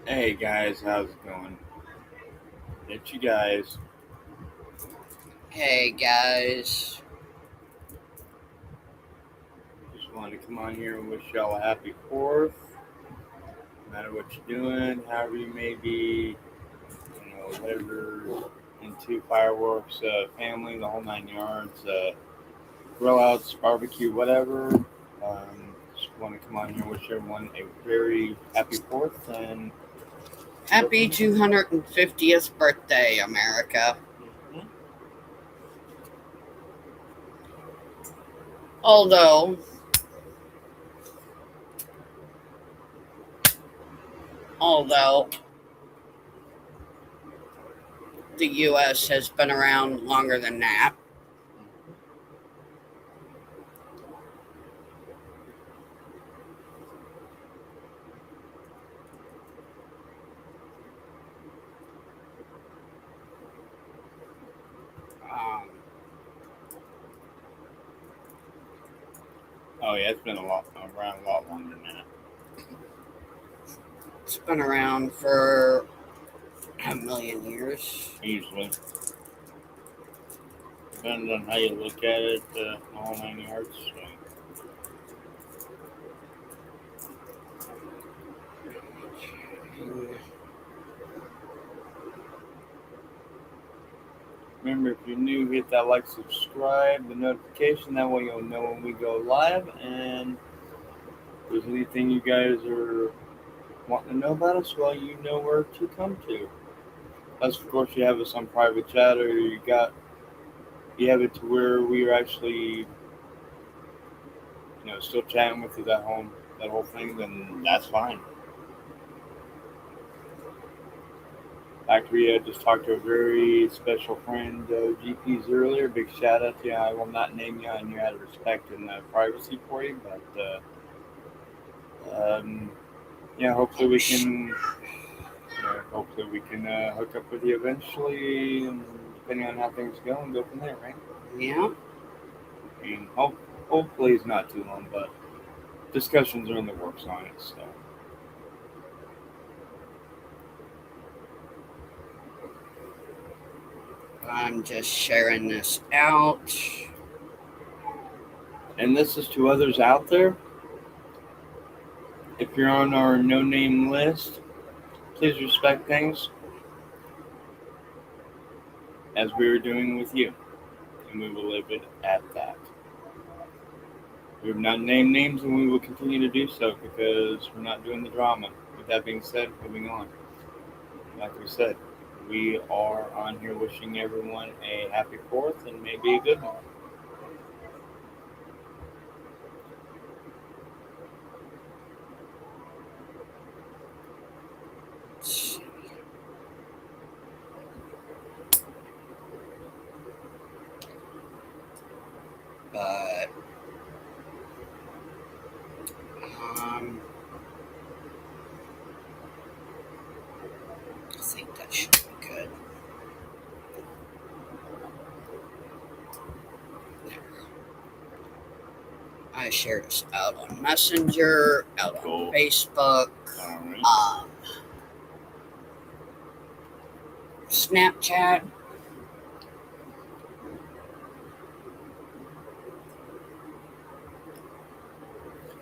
Hey guys, how's it going? It's you guys. Hey guys, Just wanted to come on here and wish y'all a happy 4th. No matter what you're doing, however you may be, whatever into fireworks, family, the whole 9 yards, grill outs, barbecue, whatever. Just want to come on here and wish everyone a very happy 4th and happy 250th birthday, America. Although, although the U.S. has been around longer than that. Um, oh yeah, it's been around a lot longer than that. it's been around for a million years. Usually, depends on how you look at it, the whole 9 yards. So. Remember, if you're new, hit that like, subscribe, the notification. That way you'll know when we go live. And if there's anything you guys are wanting to know about us, well, you know where to come to. Unless, of course, you have us on private chat or you have it to where we are actually, still chatting with you that whole thing, then that's fine. Like we just talked to a very special friend, GP's earlier. Big shout out to you. I will not name you. I knew out of respect and privacy for you, but hopefully we can. Hopefully we can hook up with you eventually, and depending on how things go, and go from there, right? Yeah. I mean, hopefully it's not too long, but discussions are in the works on it. So. I'm just sharing this out. And this is to others out there. If you're on our no-name list, please respect things as we are doing with you, and we will leave it at that. We have not named names, and we will continue to do so because we're not doing the drama. With that being said, moving on. Like we said, we are on here wishing everyone a happy 4th and maybe a good one. But I think that should be good. I shared this out on Messenger, out on Facebook, Snapchat.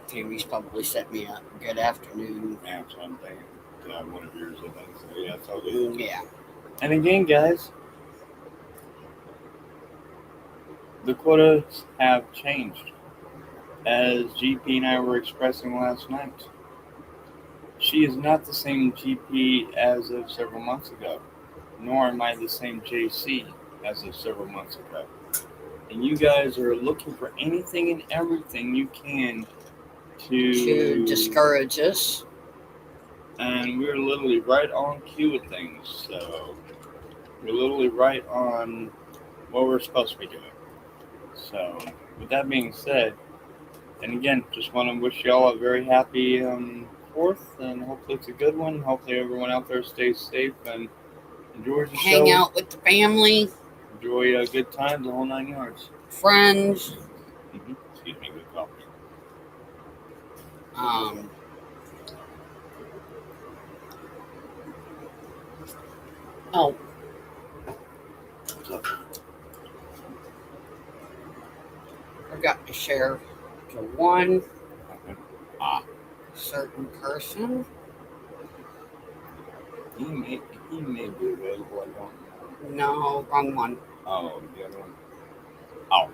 Tammy's probably sent me a good afternoon. Yeah, that's what I'm thinking. One of yours, I think. So yeah, it's all good. Yeah. And again, guys, the quotas have changed. As GP and I were expressing last night, she is not the same GP as of several months ago, nor am I the same JC as of several months ago. And you guys are looking for anything and everything you can to discourage us. And we're literally right on cue with things. So we're literally right on what we're supposed to be doing. So with that being said, and again, just want to wish y'all a very happy 4th, and hopefully it's a good one. Hopefully everyone out there stays safe and enjoys the show. Hang out with the family. Enjoy good times, the whole 9 yards. Friends. Excuse me, good coffee. Oh, What's up? forgot to share to one Ah, certain person. he may be available. I don't know. No, wrong one. Oh, the other one. Oh.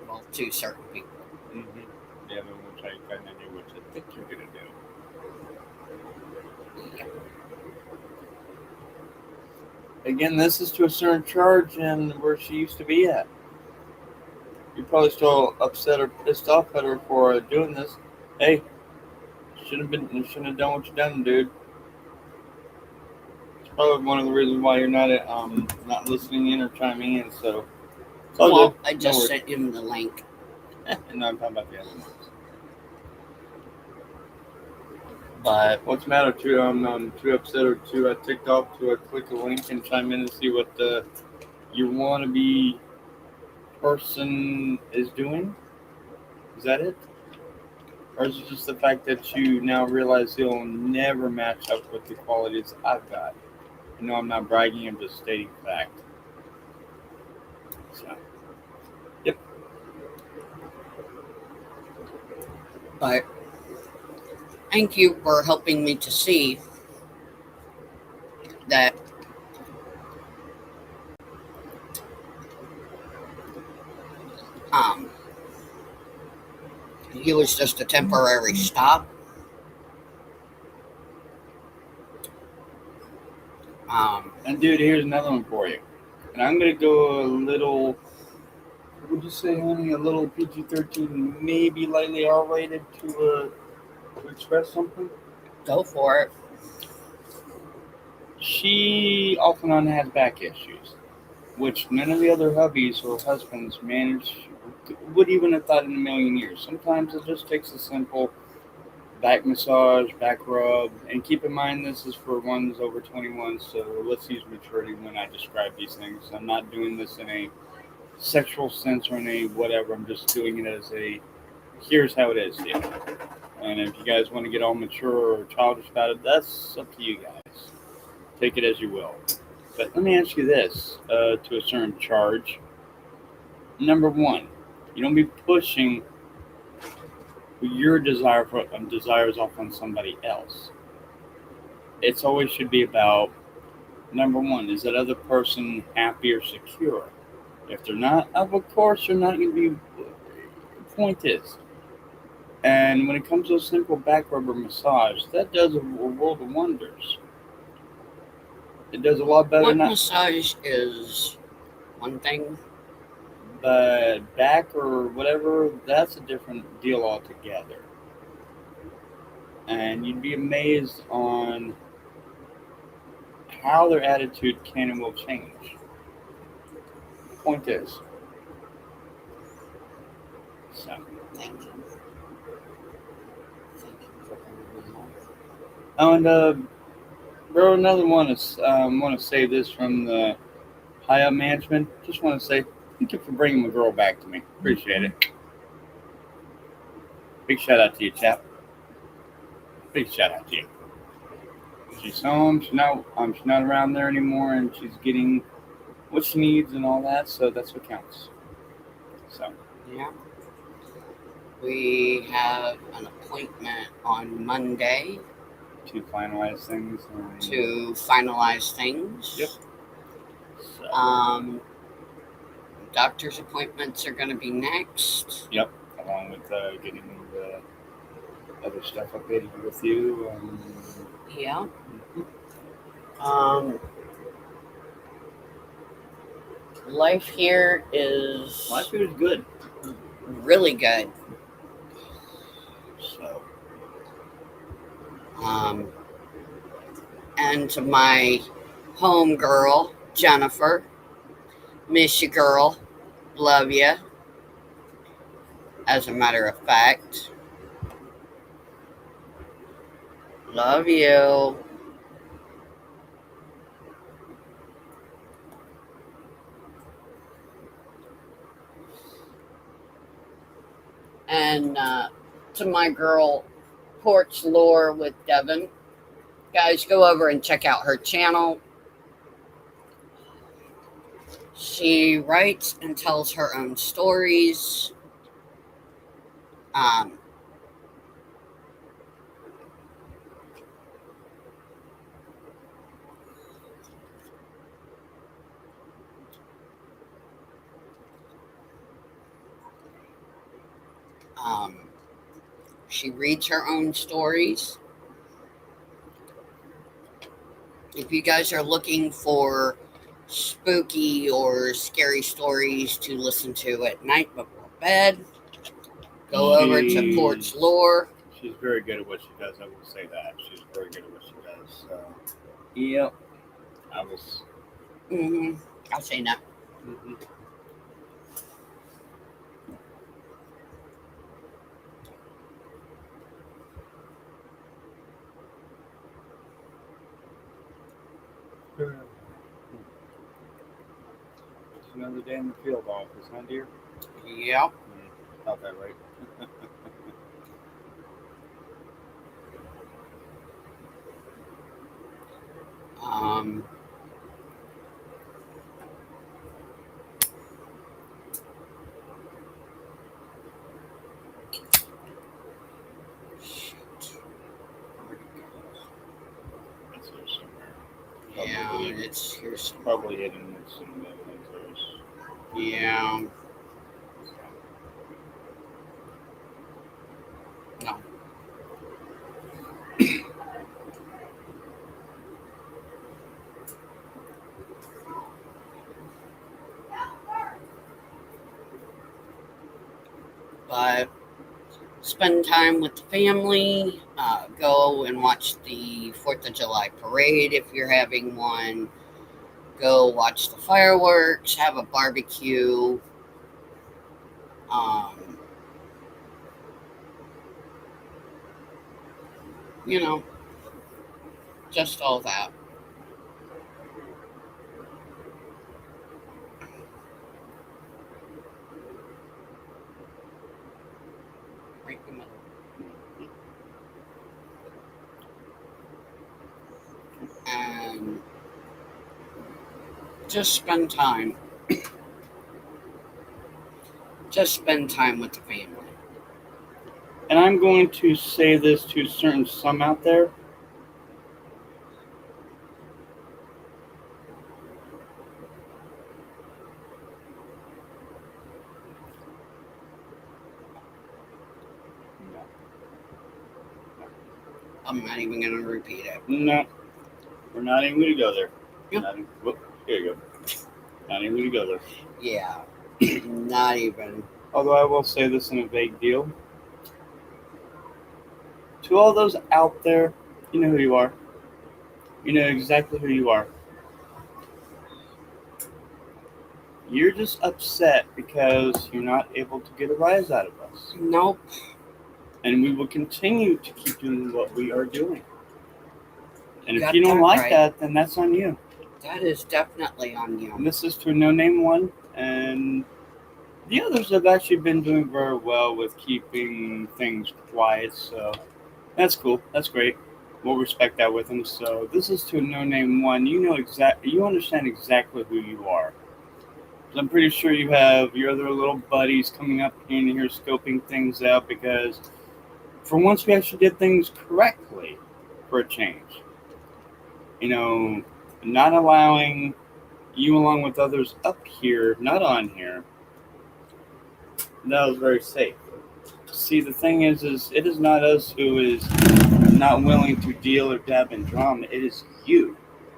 Well, two certain people. The other one, which I kind of knew what you think you're gonna do. Again, this is to a certain charge and where she used to be at. You're probably still upset or pissed off at her for doing this. Hey, shouldn't have done what you done, dude. It's probably one of the reasons why you're not listening in or chiming in. So, it's all Well, good. I just sent him the link. No, I'm talking about the other ones. But What's the matter? Too upset or too ticked off to click a link and chime in and see what your wannabe person is doing? Is that it? Or is it just the fact that you now realize he'll never match up with the qualities I've got? No, I'm not bragging, I'm just stating fact. So, yep. But thank you for helping me to see that he was just a temporary stop. And dude, here's another one for you. And I'm gonna go a little. Would you say, honey, a little PG-13, maybe lightly R-rated to express something? Go for it. She off and on has back issues, which none of the other hubbies or husbands would even have thought in a million years. Sometimes it just takes a simple back massage, back rub, and keep in mind this is for ones over 21, so let's use maturity when I describe these things. I'm not doing this in a sexual sense or in a whatever, I'm just doing it as a here's how it is, yeah. And if you guys want to get all mature or childish about it, that's up to you guys. Take it as you will. But let me ask you this, to a certain charge. Number one, you don't be pushing your desires off on somebody else. It's always should be about number one, is that other person happy or secure? If they're not, of course they're not going to be. Point is, and when it comes to a simple back rubber massage, that does a world of wonders. It does a lot better. Foot massage is one thing, but back or whatever, that's a different deal altogether. And you'd be amazed on how their attitude can and will change. Point is. So. thank you. Oh, and bro, another one is want to say this from the high up management. Just want to say thank you for bringing my girl back to me. Appreciate it. Big shout out to you, chap. Big shout out to you. She's home. She's not around there anymore, and she's getting what she needs and all that. So that's what counts. So Yeah. We have an appointment on Monday to finalize things. Yep. So. Doctor's appointments are going to be next. Yep. Along with getting the other stuff updated with you. Yeah. Life here is good. Really good. So. And to my home girl, Jennifer, miss you, girl. Love you. As a matter of fact, love you. And to my girl, Porch Lore with Devin. Guys, go over and check out her channel. She writes and tells her own stories. She reads her own stories. If you guys are looking for spooky or scary stories to listen to at night before bed, go over to Porch Lore. She's very good at what she does. I will say that. She's very good at what she does. So, yep. I was. I'll say no. It's another day in the field office, huh, dear? Yep. Got that right. It's here somewhere. Yeah, it's here somewhere. Probably hidden with some mementos. Yeah. No. But spend time with the family. Go and watch the 4th of July parade if you're having one. Go watch the fireworks. Have a barbecue. You know, just all that. Right in the middle. And just spend time. Just spend time with the family. And I'm going to say this to some out there. I'm not even going to repeat it. No. We're not even going to go there. Yep. Here you go. Not even going to go there. Yeah. Not even. Although I will say this in a vague deal. To all those out there, you know who you are. You know exactly who you are. You're just upset because you're not able to get a rise out of us. Nope. And we will continue to keep doing what we are doing. And You if you don't got that like right. that, then that's on you. That is definitely on you. And this is to a no-name one, and the others have actually been doing very well with keeping things quiet, so that's cool. That's great. We'll respect that with them. So this is to a no-name one. You know you understand exactly who you are. I'm pretty sure you have your other little buddies coming up in here scoping things out because for once we actually did things correctly for a change. You know, not allowing you along with others up here, not on here. That was very safe. See, the thing is it is not us who is not willing to deal or dab in drama. It is you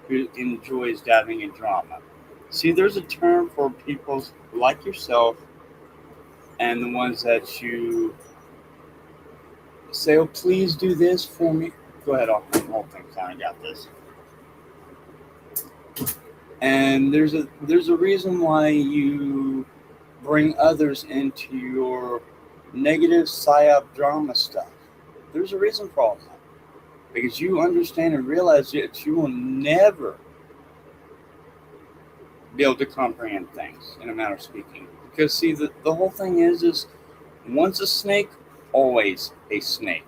who enjoys dabbing in drama. See, there's a term for people like yourself and the ones that you say, oh, please do this for me. Go ahead, I'll hold things down. I got this. And there's a reason why you bring others into your negative psyop drama stuff. There's a reason for all that. Because you understand and realize that you will never be able to comprehend things in a manner of speaking. Because see, the whole thing is Once a snake, always a snake.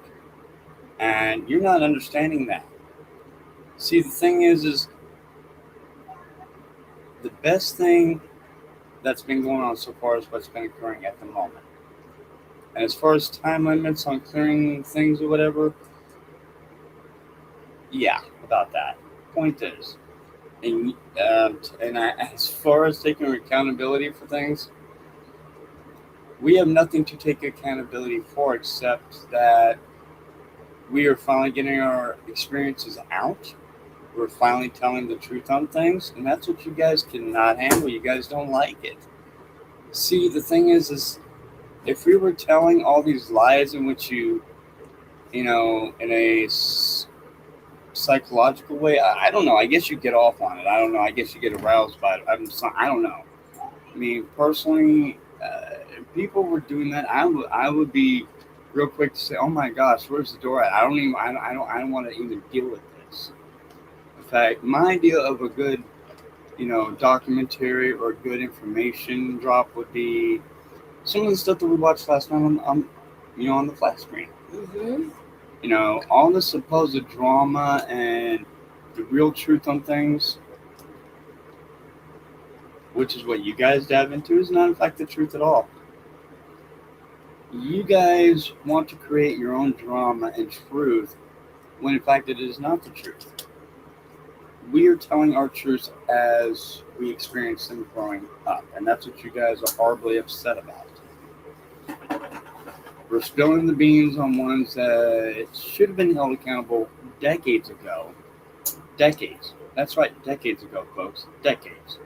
And you're not understanding that. See, the thing is the best thing that's been going on so far is what's been occurring at the moment. And as far as time limits on clearing things or whatever, yeah, about that. Point is, as far as taking accountability for things, we have nothing to take accountability for except that we are finally getting our experiences out. We're finally telling the truth on things, and that's what you guys cannot handle. You guys don't like it. See, the thing is if we were telling all these lies in which in a psychological way, I don't know. I guess you get off on it. I don't know. I guess you get aroused by it. I don't know. I mean, personally, if people were doing that, I would be real quick to say, "Oh my gosh, where's the door at?" I don't want to even deal with this. In fact, my idea of a good, documentary or good information drop would be some of the stuff that we watched last night on the flat screen. Mm-hmm. All the supposed drama and the real truth on things, which is what you guys dive into, is not in fact the truth at all. You guys want to create your own drama and truth when in fact it is not the truth. We are telling our truths as we experience them growing up, and that's what you guys are horribly upset about. We're spilling the beans on ones that should have been held accountable decades ago. Decades. That's right, decades ago, folks. Decades.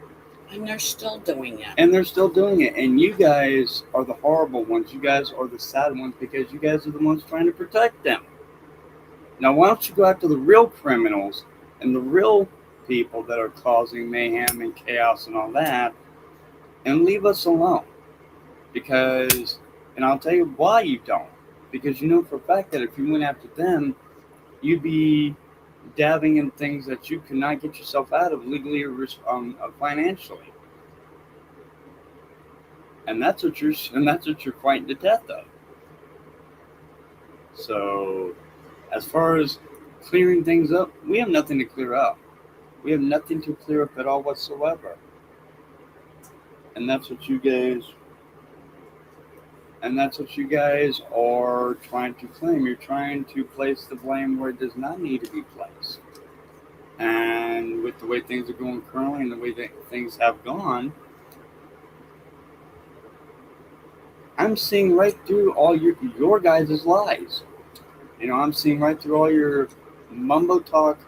And they're still doing it. And they're still doing it. And you guys are the horrible ones. You guys are the sad ones because you guys are the ones trying to protect them. Now, why don't you go after the real criminals and the real people that are causing mayhem and chaos and all that and leave us alone? Because, and I'll tell you why you don't. Because you know for a fact that if you went after them, you'd be dabbing in things that you could not get yourself out of legally or financially. And that's what you're fighting to death of. So, as far as clearing things up, we have nothing to clear up. We have nothing to clear up at all whatsoever. And that's what you guys are trying to claim. You're trying to place the blame where it does not need to be placed. And with the way things are going currently and the way that things have gone, I'm seeing right through all your guys' lies. I'm seeing right through all your mumbo talk,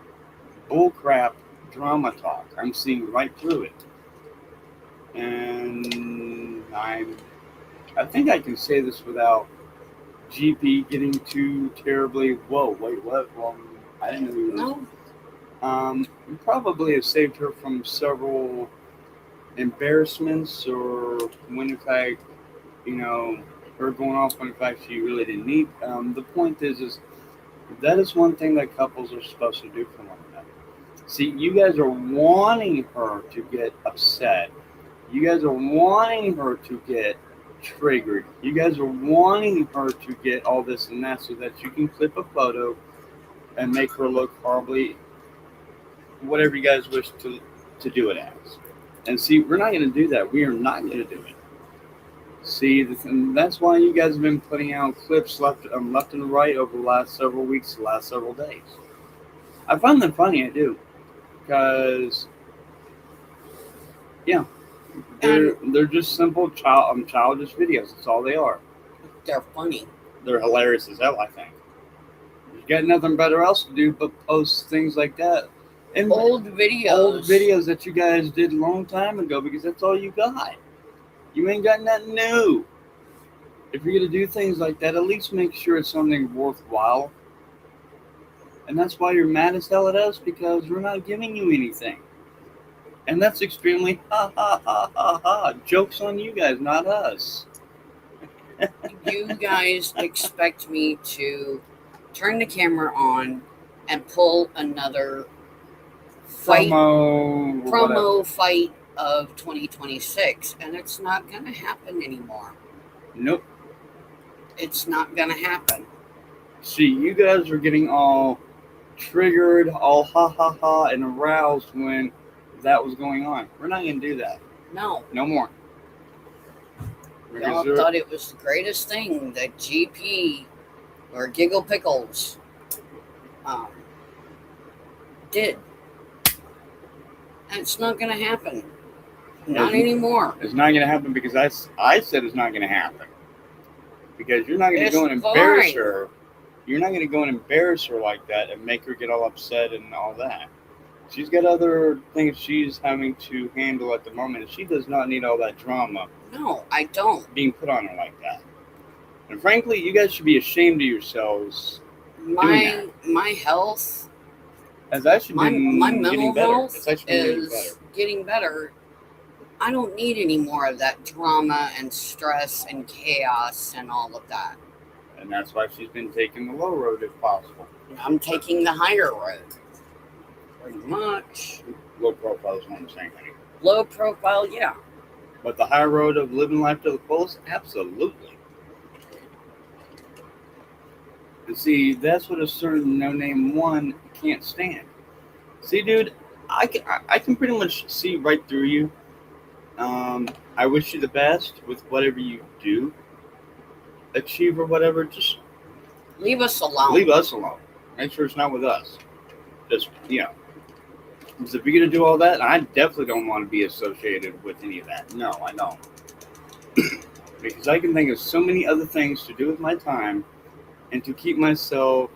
bullcrap, drama talk. I'm seeing right through it. And I think I can say this without GP getting too terribly, whoa, wait, what? Well, I didn't know you were. No. Probably have saved her from several embarrassments or when in fact, her going off when in fact she really didn't need. The point is that is one thing that couples are supposed to do for one another. See, you guys are wanting her to get upset. You guys are wanting her to get triggered. You guys are wanting her to get all this and that so that you can clip a photo and make her look horribly, whatever you guys wish to do it as. And see, we're not going to do that. We are not going to do it. See, that's why you guys have been putting out clips left and right over the last several weeks, the last several days. I find them funny, I do. Because, yeah, they're just simple childish videos. That's all they are. They're funny. They're hilarious as hell, I think. You got nothing better else to do but post things like that. And old videos that you guys did a long time ago because that's all you got. You ain't got nothing new. If you're going to do things like that, at least make sure it's something worthwhile. And that's why you're mad as hell at us, because we're not giving you anything. And that's extremely ha. Joke's on you guys, not us. You guys expect me to turn the camera on and pull another promo fight of 2026, and it's not going to happen anymore. Nope. It's not going to happen. See, you guys are getting all triggered, all ha ha ha, and aroused when that was going on. We're not going to do that. No. No more. Y'all thought it was the greatest thing that GP or Giggle Pickles did. And it's not going to happen. Not anymore. It's not going to happen because I said it's not going to happen. Because you're not going to go and embarrass her. You're not going to go and embarrass her like that and make her get all upset and all that. She's got other things she's having to handle at the moment. She does not need all that drama. No, I don't. Being put on her like that. And frankly, you guys should be ashamed of yourselves. My health, has actually been my mental health is getting better. I don't need any more of that drama and stress and chaos and all of that. And that's why she's been taking the low road if possible. I'm taking the higher road. Pretty much. Low profile is what I'm saying, honey. Low profile, yeah. But the high road of living life to the fullest, absolutely. And see, that's what a certain no-name one can't stand. See, dude, I can pretty much see right through you. I wish you the best with whatever you do achieve or whatever. Just leave us alone. Leave us alone. Make sure it's not with us. Just, because if you're going to do all that, I definitely don't want to be associated with any of that. No, I don't. Because I can think of so many other things to do with my time and to keep myself,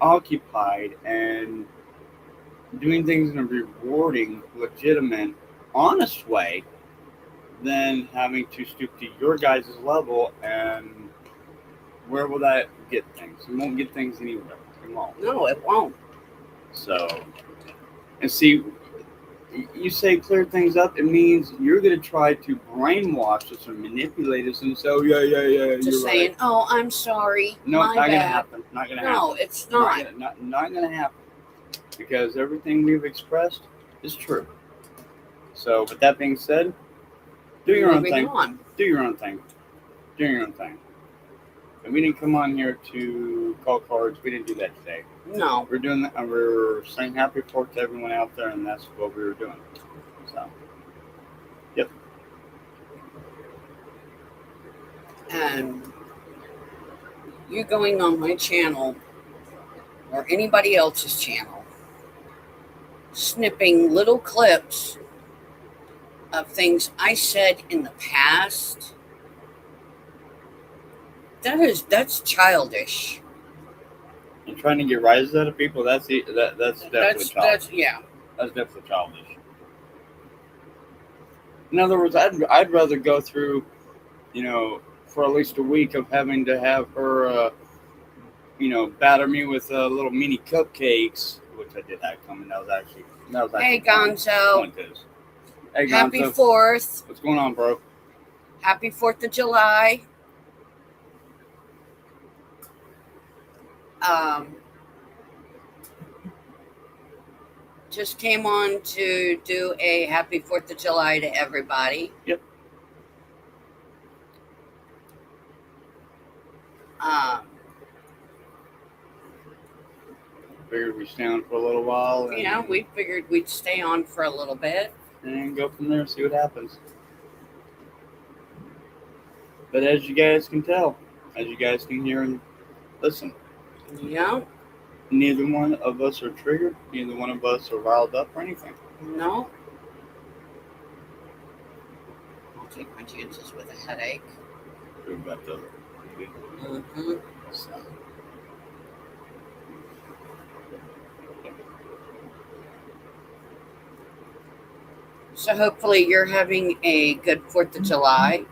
occupied and doing things in a rewarding, legitimate, honest way than having to stoop to your guys' level. And where will that get things? It won't get things anywhere. It won't. No, it won't. So, and see, you say clear things up, it means you're going to try to brainwash us or manipulate us and say, oh, yeah, you're just saying, right. Oh, I'm sorry. No, not going to happen. Not going to happen. No, it's not. Not going to happen. Because everything we've expressed is true. So, with that being said, do your own thing. Do your own thing. Do your own thing. And we didn't come on here to call cards. We didn't do that today. No. We're doing that. We're saying happy 4th to everyone out there, and that's what we were doing. So, yep. And you going on my channel or anybody else's channel, snipping little clips of things I said in the past, that's childish. And trying to get rises out of people, that's definitely childish. That's definitely childish. In other words, I'd rather go through, for at least a week of having to have her, batter me with little mini cupcakes, which I did have coming. That was actually Hey, Gonzo. Hey, Gonzo. Happy 4th. What's going on, bro? Happy 4th of July. Just came on to do a happy 4th of July to everybody. Yep. Figured we'd stay on for a little while. We figured we'd stay on for a little bit. And go from there and see what happens. But as you guys can tell, as you guys can hear and listen. Yeah. Neither one of us are triggered. Neither one of us are riled up or anything. No. I'll take my chances with a headache. We're about to. Mm-hmm. So hopefully you're having a good 4th of July.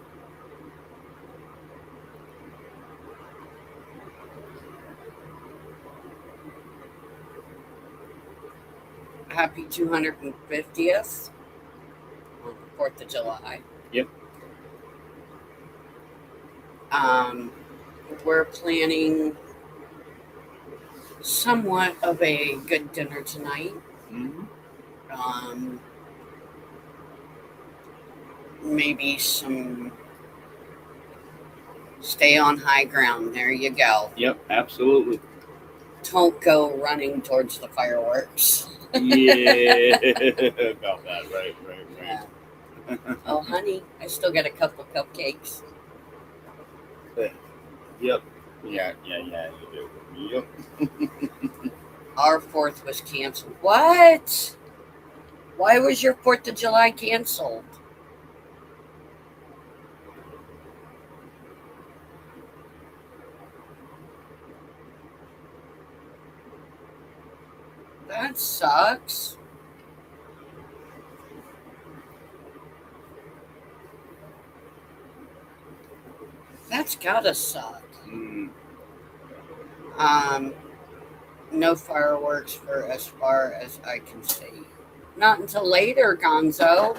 Happy 250th on the 4th of July. Yep. We're planning somewhat of a good dinner tonight. Mm-hmm. Maybe some Stay on high ground. There you go. Yep, absolutely. Don't go running towards the fireworks. Yeah, about that. Right. Yeah. Oh, honey, I still got a couple cupcakes. Yep. Yeah, you do. Yep. Our 4th was canceled. What? Why was your 4th of July canceled? That sucks. That's gotta suck. No fireworks for as far as I can see. Not until later, Gonzo.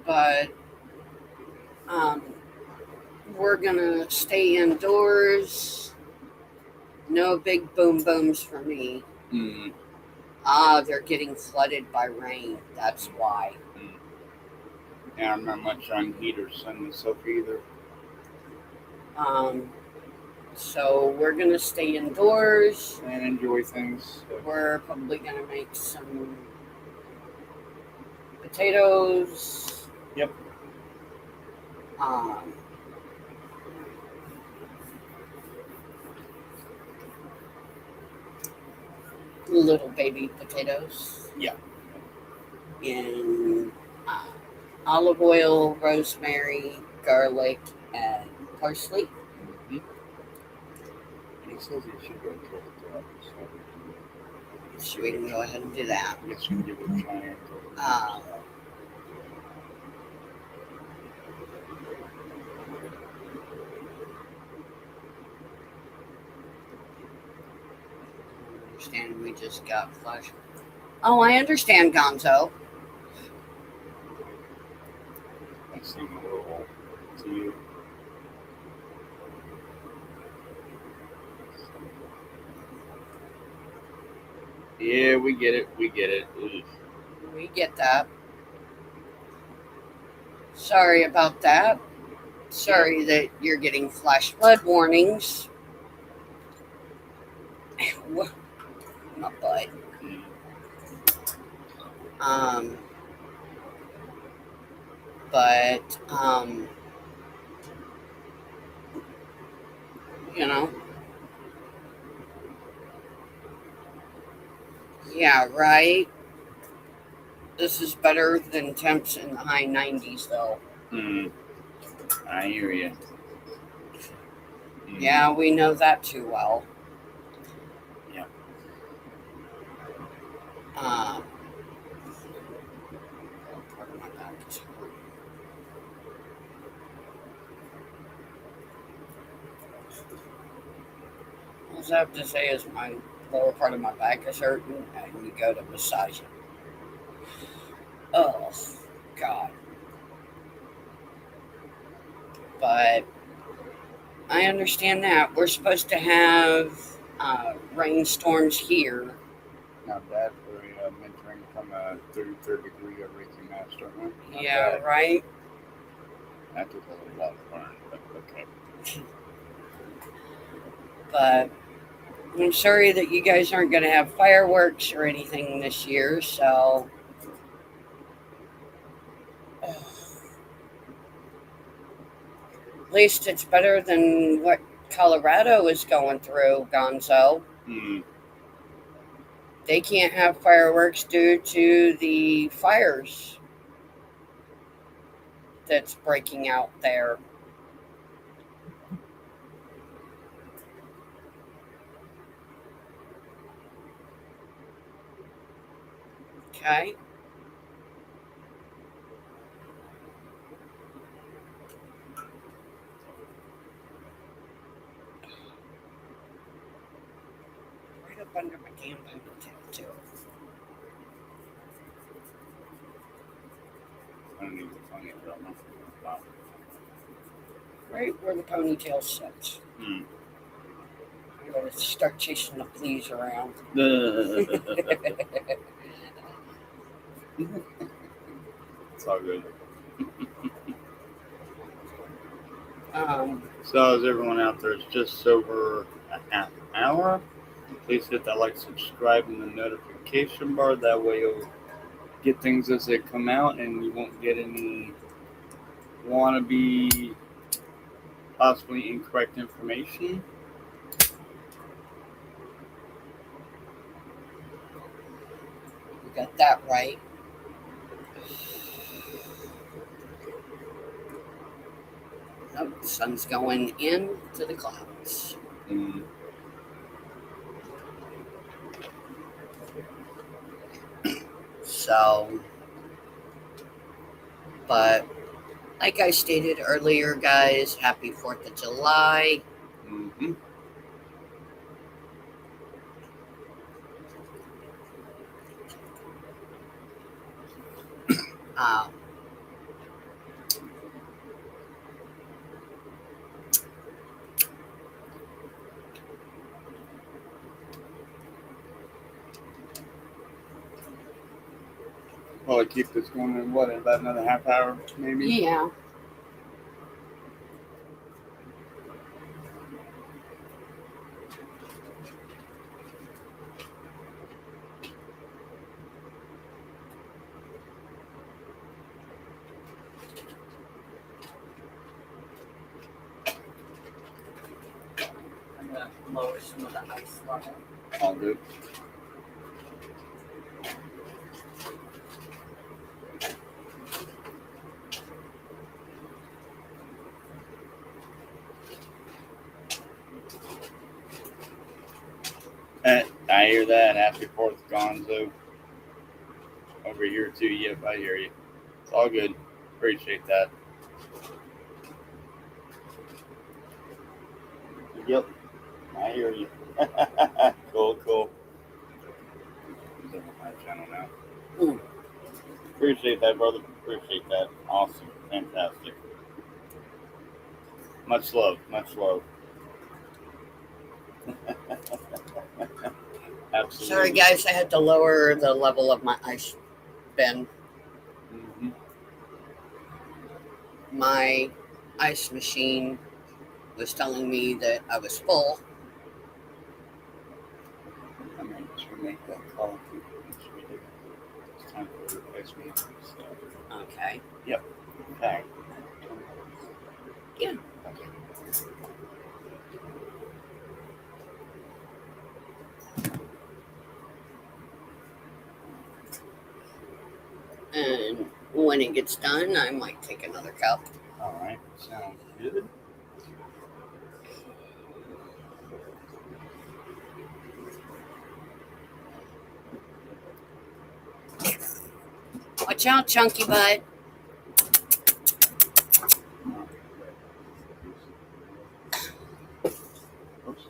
But we're gonna stay indoors. No big boom booms for me. They're getting flooded by rain. That's why. Yeah, I'm not much on heaters and this stuff either. So we're gonna stay indoors and enjoy things. So. We're probably gonna make some potatoes. Yep. Little baby potatoes. Yeah. In olive oil, rosemary, garlic, and parsley. Mm-hmm. And he says he should go and throw it up. So we can go ahead and do that. Yes, we can give it a try. Understand we just got flash. Oh, I understand, Gonzo. I seem a little to you. Yeah, we get it. We get it. Oof. We get that. Sorry about that. Sorry that you're getting flash flood warnings. My butt. But you know, yeah, right. This is better than temps in the high 90s, though. I hear you. Yeah, we know that too well. Yeah. All I have to say is my lower part of my back is hurting, and you go to massage it. Oh, God. But I understand that. We're supposed to have rainstorms here. Not bad for mentoring from a 33rd degree of Reiki master. Yeah, bad. Right? That took a little while to burn, but okay. But I'm sorry that you guys aren't going to have fireworks or anything this year, so... At least it's better than what Colorado is going through, Gonzo. They can't have fireworks due to the fires that's breaking out there. Okay. Right up under my damn ponytail, too. I don't need the ponytail. Wow. Right where the ponytail sits. I'm going to start chasing the fleas around. It's all good. So as everyone out there, it's just over a half hour. Please hit that like, subscribe, and the notification bar. That way you'll get things as they come out, and you won't get any wannabe, possibly incorrect information. you got that right. Nope, the sun's going into the clouds. So, but like I stated earlier, guys, happy 4th of July. Mm-hmm. Well, I keep this going in about another half hour, maybe? Yeah. I'm going to lower some of the ice level. All good. I hear that. Happy 4th, Gonzo. Over here, too. Yep, I hear you. It's all good. Appreciate that. Yep, I hear you. Cool. He's on my channel now. Appreciate that, brother. Appreciate that. Awesome. Fantastic. Much love. Absolutely. Sorry, guys, I had to lower the level of my ice bin. Mm-hmm. My ice machine was telling me that I was full. I mean, should make that call. It's time for a replacement. So. Okay. Yep. Okay. Yeah. And when it gets done, I might take another cup. All right. Sounds good. Watch out, chunky butt. Oops.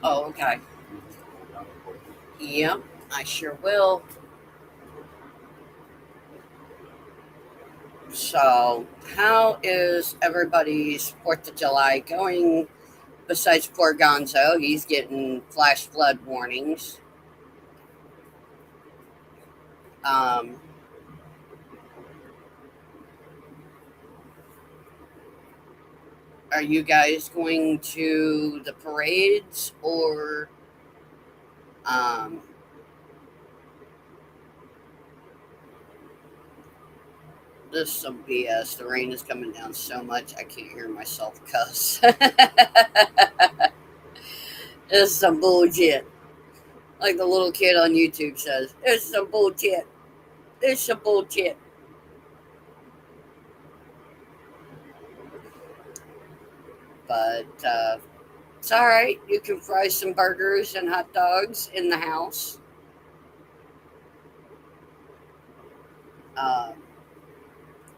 Oh, okay. Yep, I sure will. So, how is everybody's 4th of July going? Besides poor Gonzo, he's getting flash flood warnings. Are you guys going to the parades or this is some BS? The rain is coming down so much I can't hear myself cuss. This is some bullshit. Like the little kid on YouTube says, it's some bullshit. It's some bullshit. But it's all right. You can fry some burgers and hot dogs in the house.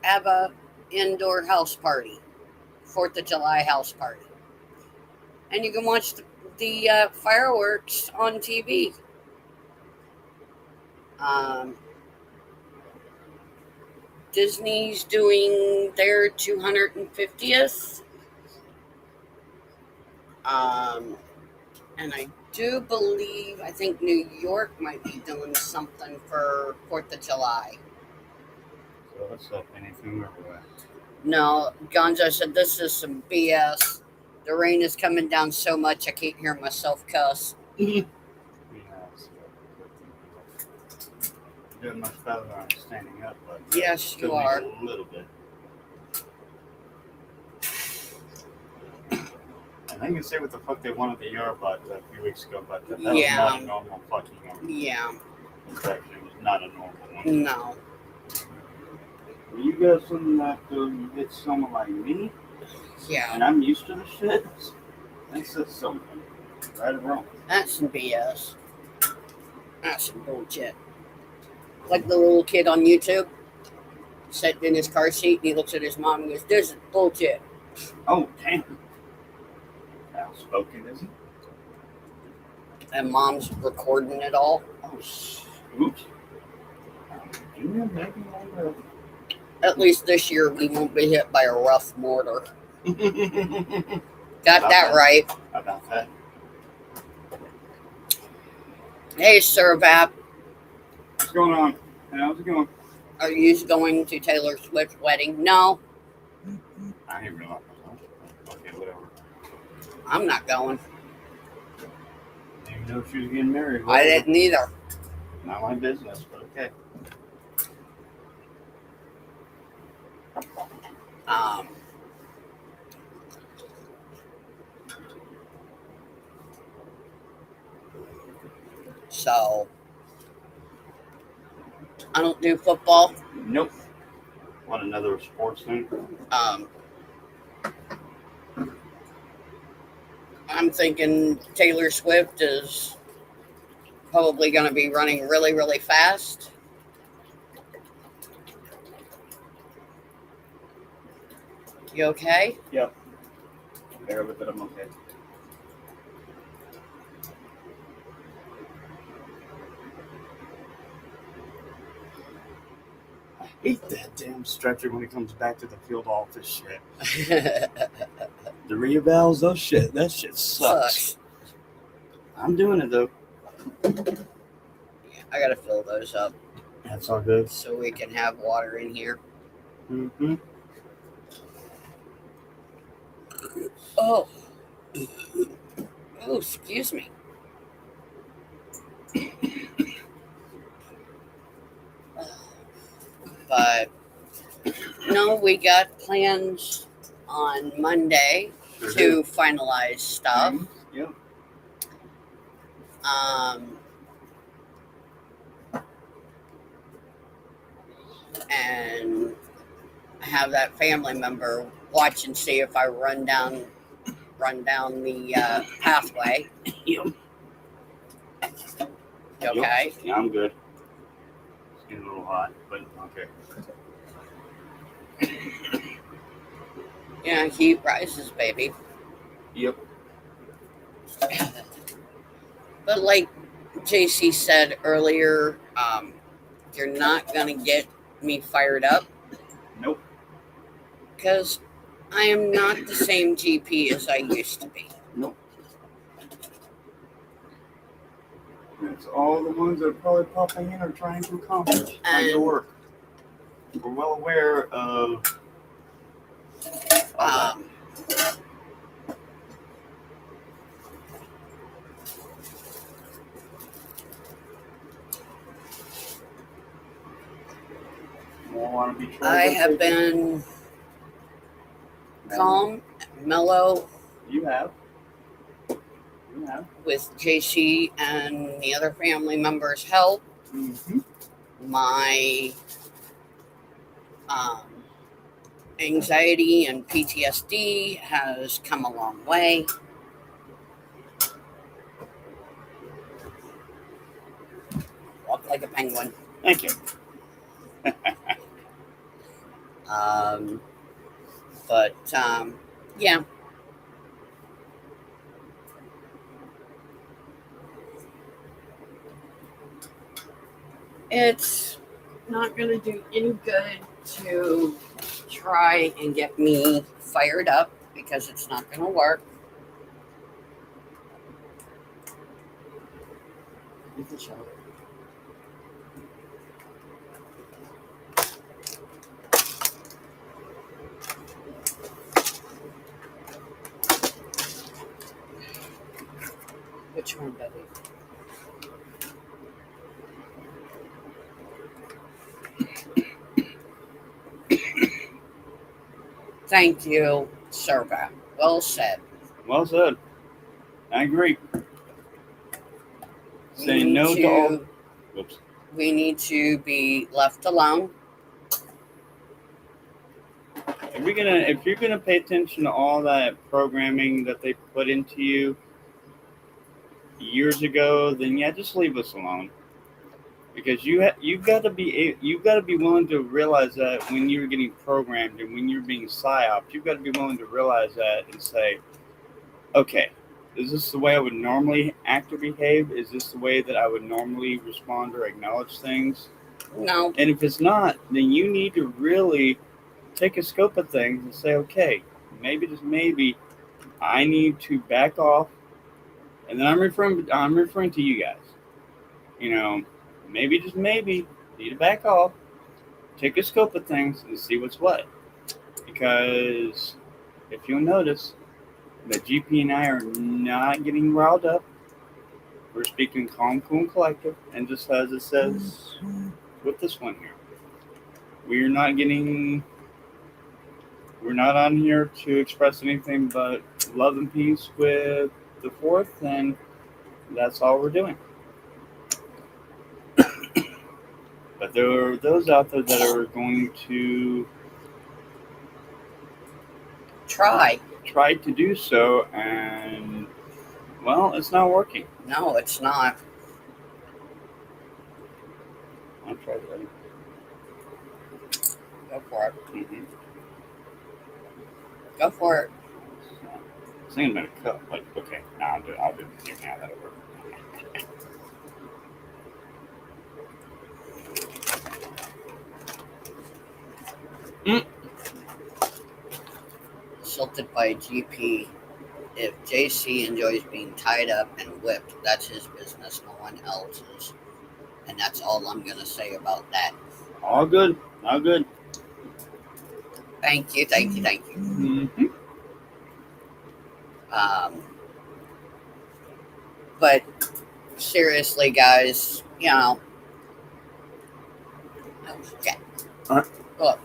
Have a indoor house party, 4th of July house party, and you can watch the fireworks on TV. Disney's doing their 250th. And I do believe, I think New York might be doing something for 4th of July. So what's up? Anything or what? No, Gonzo said this is some BS. The rain is coming down so much I can't hear myself cuss. Yeah, you're doing much better than I'm standing up, but Yes, you are. A little bit. And they can say what the fuck they wanted to hear about a few weeks ago, but that was not a normal fucking infection. It was not a normal one. No. When you got something that hits someone like me, and I'm used to the shit, that's just something. Right or wrong? That's some BS. That's some bullshit. Like the little kid on YouTube, sitting in his car seat, and he looks at his mom and goes, "This is bullshit." Oh, damn. Outspoken, is he? And mom's recording it all. Oh, oops. Maybe At least this year we won't be hit by a rough mortar. Got that right. How about that? Hey, Sir Vap. What's going on? How's it going? Are you going to Taylor Swift's wedding? No. I didn't realize. Okay, whatever. I'm not going. Didn't even know she was getting married. I didn't either. Not my business, but okay. So, I don't do football. Nope. Want another sports thing? I'm thinking Taylor Swift is probably going to be running really, really fast. You okay? Yep. Barely, but I'm okay. I hate that damn stretcher when it comes back to the field office shit. The reavals, that shit sucks. I'm doing it though. Yeah, I gotta fill those up. That's all good. So we can have water in here. Mm-hmm. Oh, excuse me. But no, we got plans on Monday to finalize stuff. Yep. And have that family member watch and see if I run down the pathway. Yep. Okay. Yeah, I'm good. It's getting a little hot, but okay. Yeah, heat rises, baby. Yep. But like JC said earlier, you're not gonna get me fired up. Nope. Because I am not the same GP as I used to be. Nope. It's all the ones that are probably popping in are trying to accomplish, trying to work. We're well aware of I have been calm, mellow. You have. With JC and the other family members' help. Mm-hmm. My anxiety and PTSD has come a long way. Walk like a penguin. Thank you. Yeah. It's not going to do any good to try and get me fired up because it's not going to work. potential. Which one, Betty? Thank you, Serva. Well said. Well said. I agree. We Saying need no to all. Whoops. We need to be left alone. If you're gonna pay attention to all that programming that they put into you years ago, then yeah, just leave us alone. Because you've got to be willing to realize that when you're getting programmed and when you're being psyoped, you've got to be willing to realize that and say, okay, is this the way I would normally act or behave? Is this the way that I would normally respond or acknowledge things? No. And if it's not, then you need to really take a scope of things and say, okay, maybe just maybe I need to back off. And then I'm referring to you guys. You know, maybe just maybe need to back off, take a scope of things, and see what's what. Because if you'll notice, that GP and I are not getting riled up. We're speaking calm, cool, and collective, and just as it says with this one here, we're not on here to express anything but love and peace with the fourth, and that's all we're doing. But there are those out there that are going to Try to do so, and well, it's not working. No, it's not. I'll try that. Go for it. Mm-hmm. Go for it. It's thinking about a cup. Like, okay, I'll do it here now. That'll work. Assaulted by a GP. If JC enjoys being tied up and whipped, that's his business, no one else's. And that's all I'm going to say about that. All good. All good. Thank you. Mm-hmm. But seriously, guys, oh, shit. Look.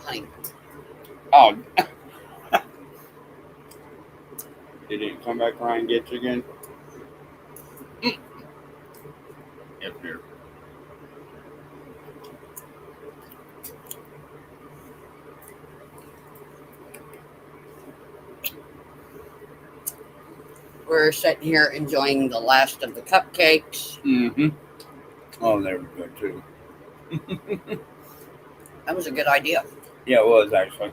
Honey. Oh. Did it come back around and get you again? Yep, here. We're sitting here enjoying the last of the cupcakes. Mm-hmm. Oh, they were good too. That was a good idea. Yeah, it was actually.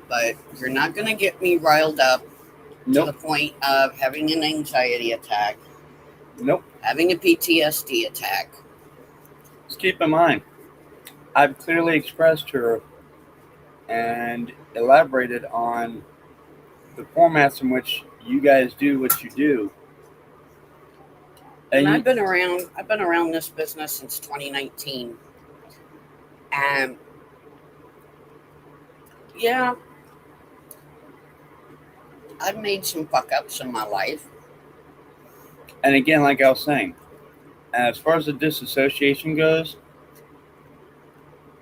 But you're not going to get me riled up to the point of having an anxiety attack. Nope. Having a PTSD attack. Just keep in mind, I've clearly expressed to her and elaborated on the formats in which you guys do what you do. And I've been around this business since 2019. And yeah, I've made some fuck ups in my life. And again, like I was saying, as far as the disassociation goes,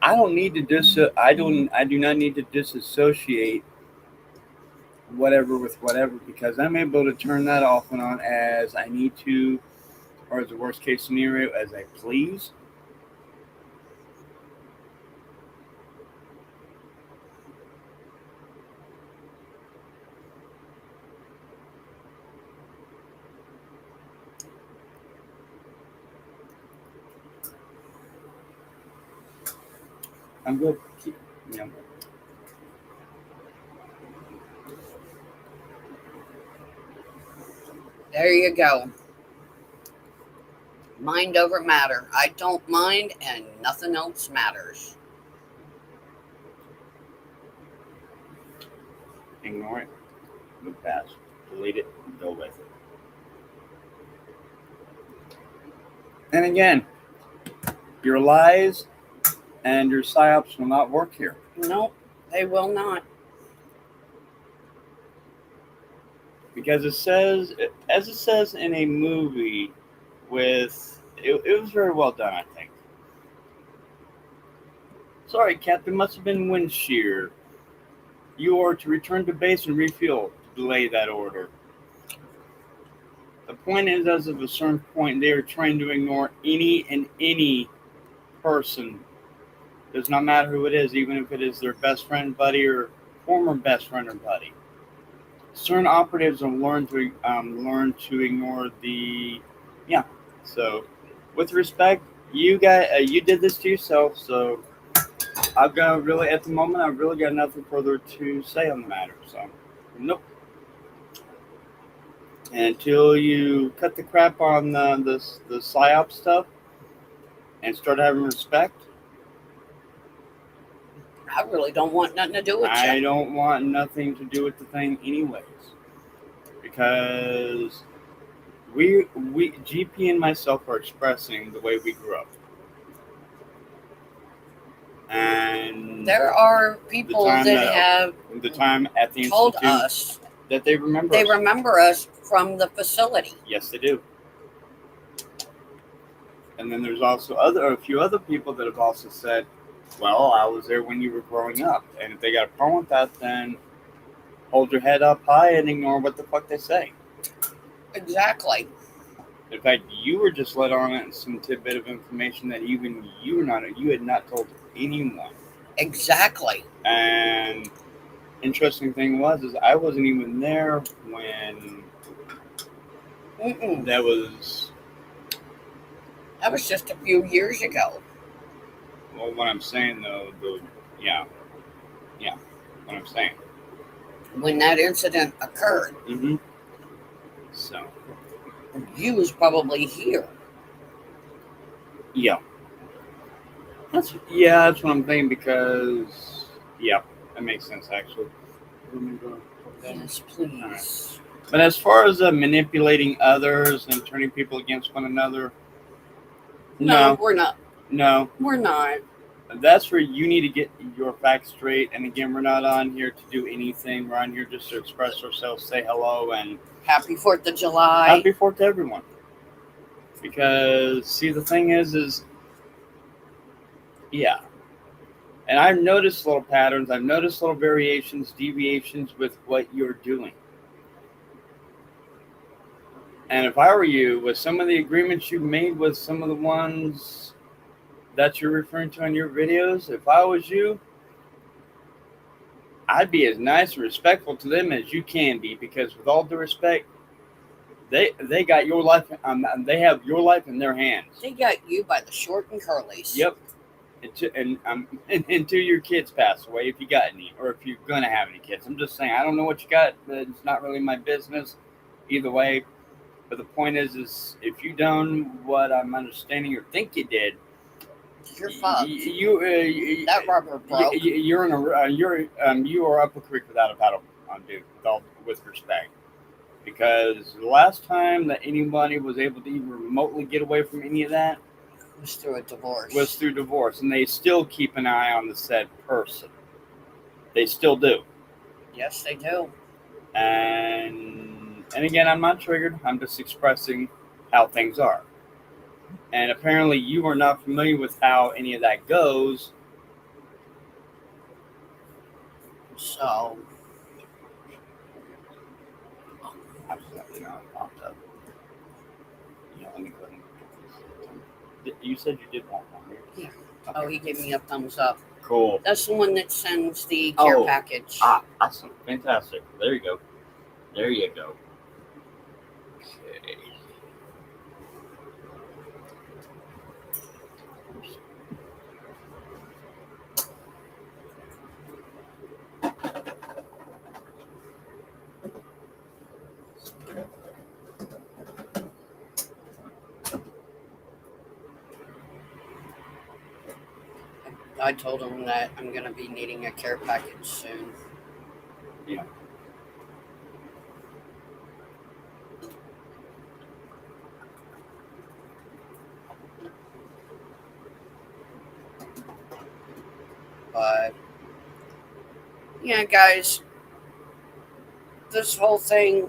I do not need to disassociate whatever with whatever, because I'm able to turn that off and on as I need to, or as the worst case scenario, as I please. I'm good. There you go. Mind over matter. I don't mind, and nothing else matters. Ignore it. Move past. Delete it. Go with it. And again, your lies and your psyops will not work here. Nope, they will not. Because it says, as it says in a movie with, it was very well done, I think. Sorry, Captain, must have been wind shear. You are to return to base and refuel to delay that order. The point is, as of a certain point, they are trying to ignore any person. Does not matter who it is, even if it is their best friend, buddy, or former best friend or buddy. Certain operatives have learned to ignore the, yeah. So, with respect, you did this to yourself. So, I've got really at the moment, I've really got nothing further to say on the matter. So, nope. Until you cut the crap on the psyop stuff and start having respect. I really don't want nothing to do with you. I don't want nothing to do with the thing anyways. Because we GP and myself are expressing the way we grew up. And there are people that have the time at the told institute us that they remember they us. remember us from the facility. Yes, they do. And then there's also a few other people that have also said, well, I was there when you were growing up. And if they got a problem with that, then hold your head up high and ignore what the fuck they say. Exactly. In fact, you were just let on some tidbit of information that even you had not told anyone. Exactly. And interesting thing is I wasn't even there when that was just a few years ago. Well, what I'm saying though, what I'm saying. When that incident occurred. Mm-hmm. So. You was probably here. Yeah. That's what I'm thinking because, that makes sense actually. Yes, please. Right. But as far as manipulating others and turning people against one another, no, we're not. No, we're not. That's where you need to get your facts straight. And again, we're not on here to do anything. We're on here just to express ourselves, say hello, and happy 4th of July. Happy 4th to everyone. Because see, the thing is, and I've noticed little patterns. I've noticed little variations, deviations with what you're doing. And if I were you, with some of the agreements you made with some of the ones that you're referring to in your videos, if I was you, I'd be as nice and respectful to them as you can be, because with all due respect, they got your life. They have your life in their hands. They got you by the short and curlies. Yep. Until your kids pass away, if you got any, or if you're gonna have any kids. I'm just saying, I don't know what you got, but it's not really my business. Either way, but the point is if you done what I'm understanding or think you did, you're fucked. That rubber broke. You are up a creek without a paddle, dude. With respect, because the last time that anybody was able to even remotely get away from any of that was through a divorce. And they still keep an eye on the said person. They still do. Yes, they do. And again, I'm not triggered. I'm just expressing how things are. And apparently you are not familiar with how any of that goes. So. Absolutely not popped up. Yeah, let me go ahead and get this. You said you did want one, right? Yeah. Okay. Oh, he gave me a thumbs up. Cool. That's the one that sends the care package. Ah, awesome. Fantastic. There you go. There you go. Okay. I told him that I'm going to be needing a care package soon. Yeah. But, yeah, guys, this whole thing,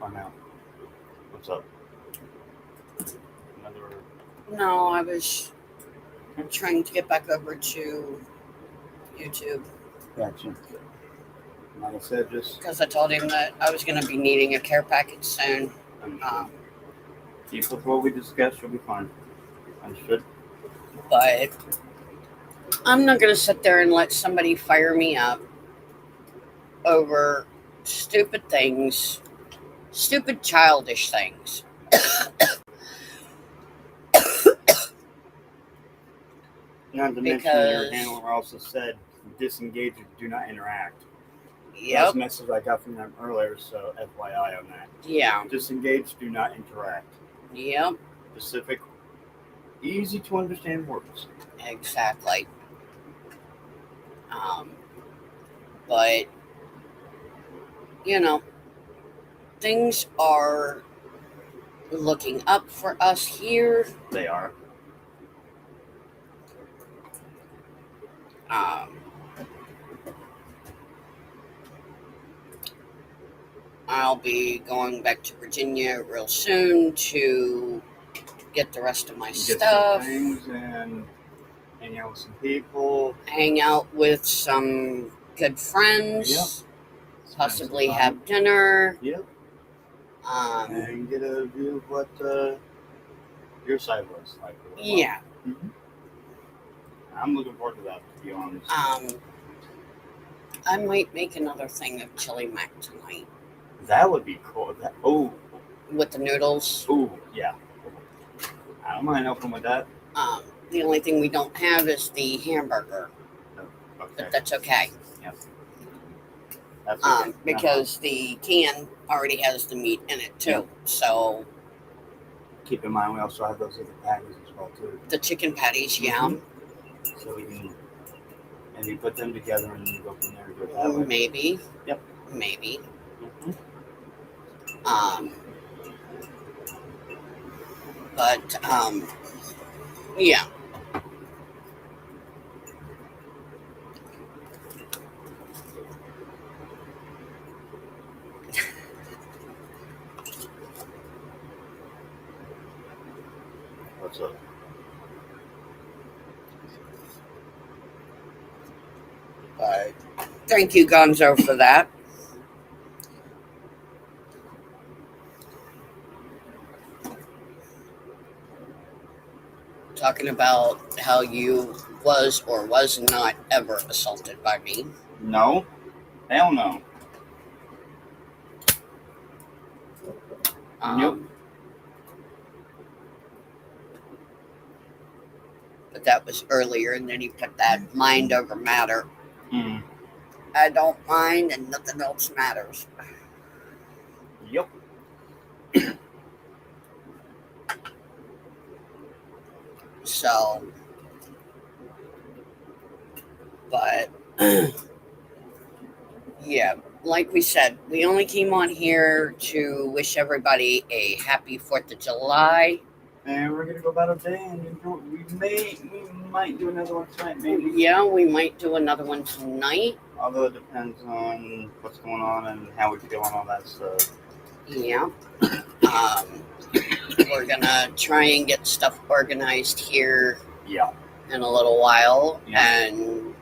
Oh, now. What's up? Another. no, I was trying to get back over to YouTube Gotcha. Like I said, just because I told him that I was going to be needing a care package soon. understood. Keep with what we discussed, you'll be fine. Understood. But I'm not going to sit there and let somebody fire me up over stupid things, stupid childish things. Not to mention, your handler also said, disengage and do not interact. Yep. That's a message I got from them earlier, so FYI on that. Yeah. Disengage, do not interact. Yep. Specific, easy to understand words. Exactly. But, you know, things are looking up for us here. They are. I'll be going back to Virginia real soon to get the rest of my Get stuff. some things and hang out with some people. Hang out with some good friends. Yep. Possibly have dinner. Yep. And get a view of what your side was like. Yeah. Mm-hmm. I'm looking forward to that, to be honest. I might make another thing of chili mac tonight. That would be cool. With the noodles. Oh, yeah. I don't mind helping with that. The only thing we don't have is the hamburger. Okay. But that's okay. Yep. That's okay. Because the can already has the meat in it too. Yep. So keep in mind we also have those other patties as well too. The chicken patties, yeah. So we can maybe put them together and go from there and do it that way. Maybe. Yep. Maybe. But yeah. What's up? But thank you, Gonzo, for that. Talking about how you was or was not ever assaulted by me. No. Hell no. Nope. But that was earlier, and then you put that mind over matter. Mm. I don't mind, and nothing else matters. Yep. So, but yeah, like we said, we only came on here to wish everybody a happy 4th of July. And we're gonna go about a day, and we might do another one tonight, maybe. Yeah, we might do another one tonight. Although it depends on what's going on and how we feel and all that stuff. Yeah. We're gonna try and get stuff organized here. Yeah. In a little while, and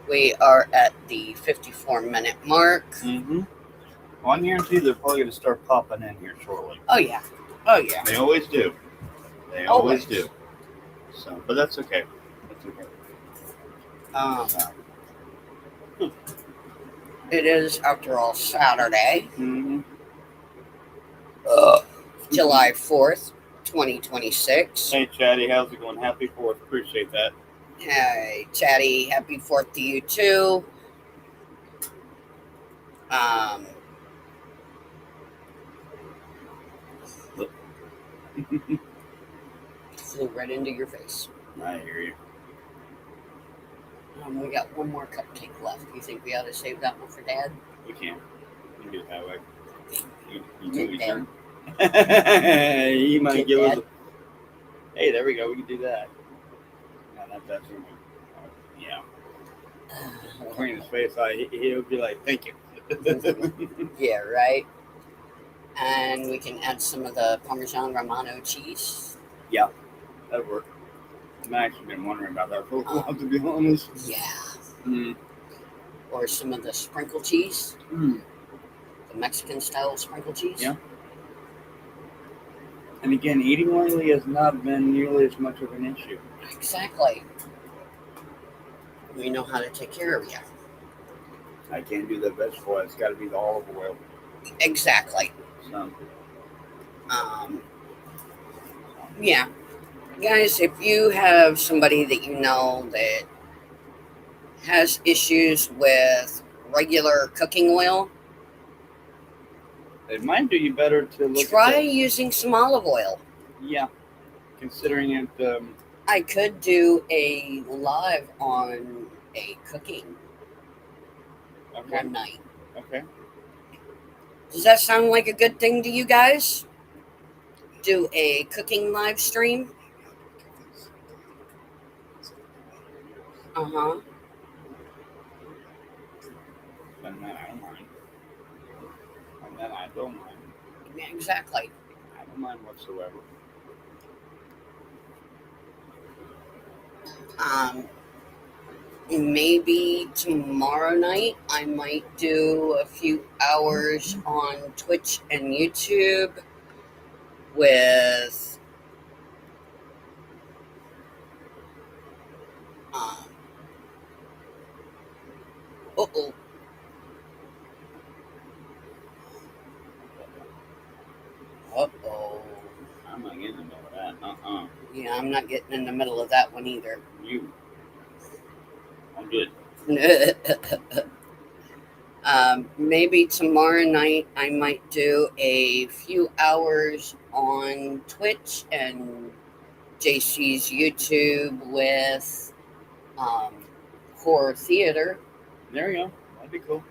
we are at the 54-minute mark. Mm-hmm. Well, I guarantee they're probably going to start popping in here shortly. Oh yeah. Oh yeah. They always do. They always do. So, but that's okay. That's okay. It is, after all, Saturday. Mm-hmm. July 4th, 2026. Hey, Chatty, how's it going? Happy 4th. Appreciate that. Hey, Chatty, happy 4th to you, too. Flew right into your face. I hear you. We got one more cupcake left. You think we ought to save that one for Dad? We can. We can do it that way. You Get do Dad. turn. He might Get give Dad. us. Hey, there we go. We can do that. No, not that soon. Yeah. Clean his face. He'll be like, "Thank you." Yeah, right. And we can add some of the Parmesan Romano cheese. Yeah, that'd work. I've actually been wondering about that for a while, to be honest. Yeah. Mm. Or some of the sprinkle cheese. Mm. The Mexican style sprinkle cheese. Yeah. And again, eating lately has not been nearly as much of an issue. Exactly. We know how to take care of you. I can't do the vegetable. It's got to be the olive oil. Exactly. So. Yeah. Guys, if you have somebody that you know that has issues with regular cooking oil, It might do you better to look try at using some olive oil. Yeah, considering it. I could do a live on a cooking Okay. one night. Okay. Does that sound like a good thing to you guys? Do a cooking live stream? Uh-huh. And then I don't mind. And then I don't mind. Yeah, exactly. I don't mind whatsoever. Maybe tomorrow night I might do a few hours on Twitch and YouTube with uh-oh. Uh-oh. I'm not getting into that. Yeah, I'm not getting in the middle of that one either. You. I'm good. Maybe tomorrow night I might do a few hours on Twitch and JC's YouTube with horror theater. There you go. That'd be cool.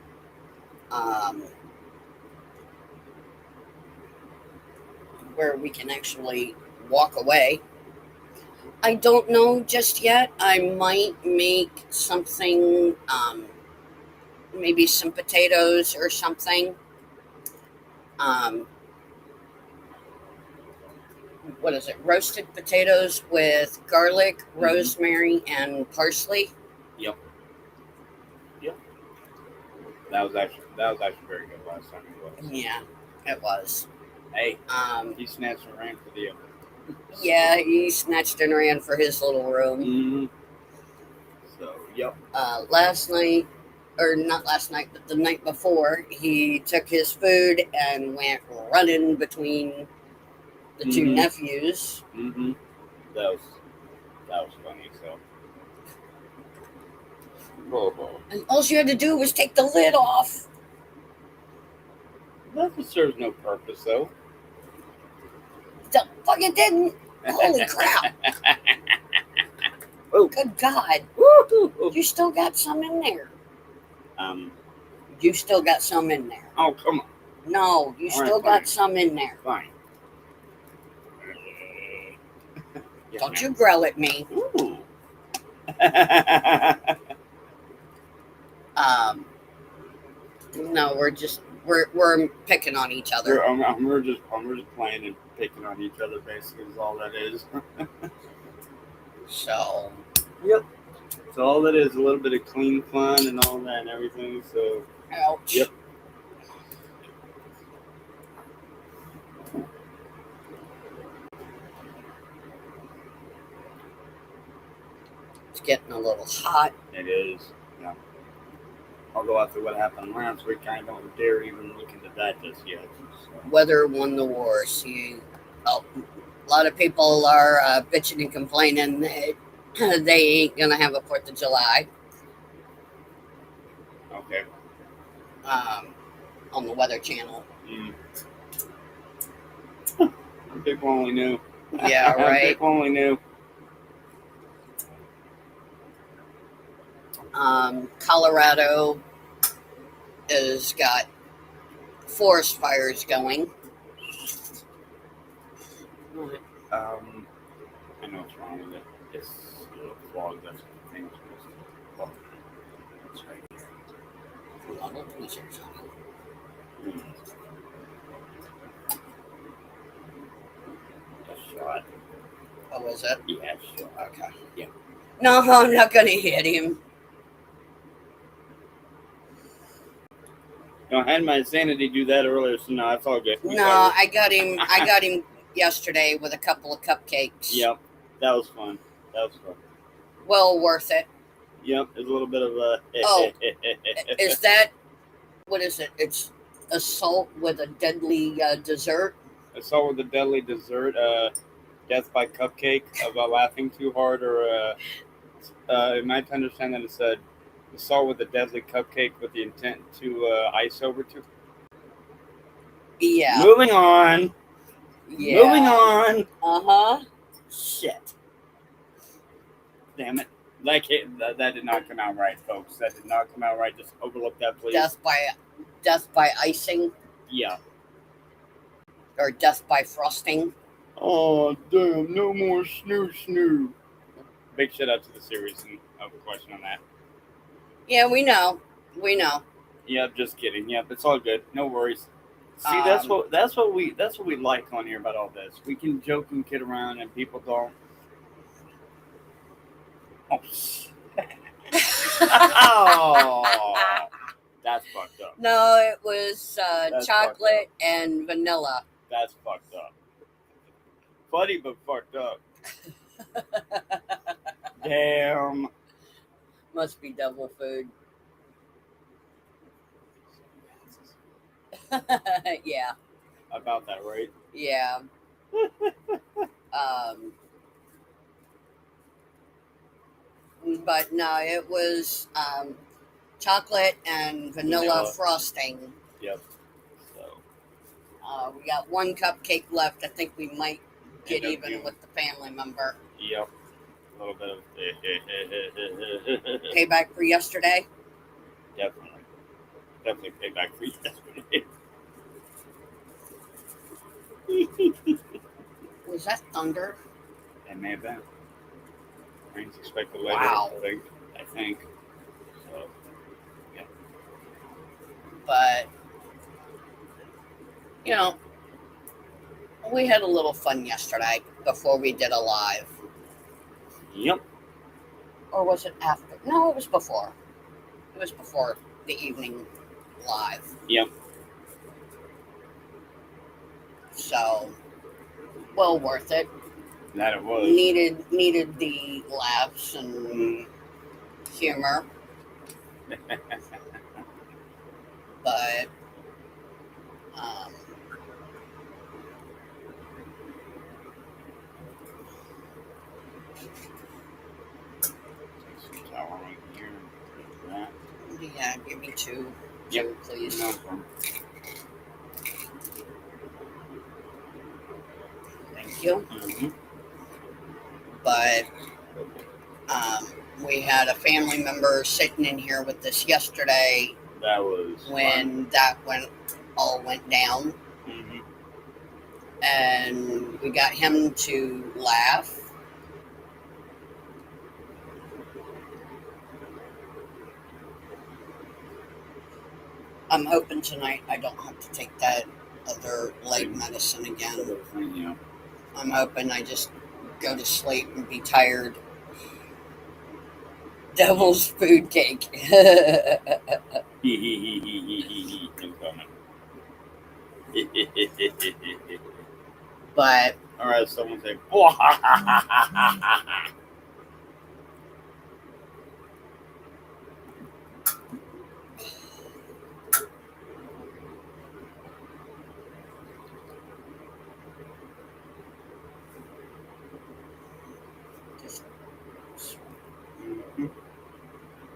Where we can actually walk away. I don't know just yet. I might make something, maybe some potatoes or something. What is it? Roasted potatoes with garlic, rosemary, and parsley. Yep. That was actually very good last time. Yeah, it was. Hey, he snatched and ran for the. Yeah, he snatched and ran for his little room. Mm-hmm. So, yep. Last night, or not last night, but the night before, he took his food and went running between the two nephews. Mm-hmm. That was funny. So. And all you had to do was take the lid off. That serves no purpose, though. The fuck it didn't. Holy crap. Oh. Good God. You still got some in there. You still got some in there. Oh, come on. No, you still got some in there. Fine. Yes, Don't you growl at me. Ooh. No, we're picking on each other. We're just playing and picking on each other. Basically, is all that is. So. Yep. So all that is a little bit of clean fun and all that and everything. So. Ouch. Yep. It's getting a little hot. It is. Yeah. Although after what happened last week, I don't dare even look into that just yet. So. Weather won the war. See, a lot of people are bitching and complaining that they ain't gonna have a 4th of July. Okay. On the Weather Channel. People only knew. Yeah, right. People only knew. Colorado has got forest fires going. I know what's wrong with it. It's a little clogged. That's what the thing was supposed to. Well, it's right here. A shot. Oh, was it? Yeah, shot. Okay. Yeah. No, I'm not gonna hit him. No, I had my sanity do that earlier, so no, it's all good. No, I got him. I got him yesterday with a couple of cupcakes. Yep, that was fun. Well worth it. Yep, it's a little bit of a. Oh, is that what is it? It's assault with a deadly dessert. Assault with a deadly dessert. Death by cupcake. About laughing too hard, or am I to understand that it said assault with a deadly cupcake with the intent to ice over to? Yeah. Moving on. Yeah. Moving on. Uh-huh. Shit. Damn it. That did not come out right, folks. That did not come out right. Just overlook that, please. Death by icing. Yeah. Or death by frosting. Oh, damn. No more snoo. Big shout out to the series and have a question on that. Yeah, we know. Yep, just kidding. Yep, it's all good. No worries. See, that's what we like on here about all this. We can joke and kid around, and people don't. Oh, oh, that's fucked up. No, it was chocolate and vanilla. That's fucked up. Funny, but fucked up. Damn. Must be double food. Yeah. About that, right? Yeah. But no, it was chocolate and vanilla frosting. Yep. So we got one cupcake left. I think we might get even with the family member. Yep. A little bit of payback for yesterday. Definitely payback for yesterday. Was that thunder? It may have been. Rain's expected later. Wow. I think. So, yeah. But, you know, we had a little fun yesterday before we did a live. Yep. Or was it after? No, it was before. It was before the evening live. Yep. So, well worth it. That it was. Needed the laughs and humor. But yeah, give me two. Yep. Two, please. No problem. Thank you. Mm-hmm. But we had a family member sitting in here with us yesterday. That was when fun. That all went down. Mm-hmm. And we got him to laugh. I'm hoping tonight I don't have to take that other leg medicine again. Yeah. I'm hoping I just go to sleep and be tired. Devil's food cake. But all right, someone say.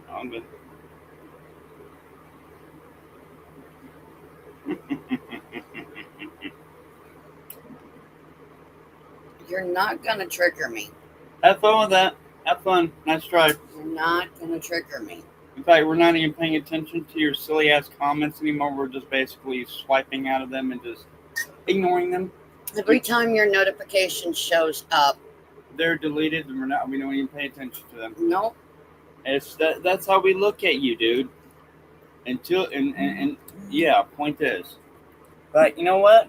I'm good. You're not going to trigger me. Have fun with that. Have fun. Nice try. You're not going to trigger me. In fact, we're not even paying attention to your silly ass comments anymore. We're just basically swiping out of them and just ignoring them. Every time your notification shows up, they're deleted, and we don't even pay attention to them. Nope. That's how we look at you, dude. Until and yeah, point is. But you know what?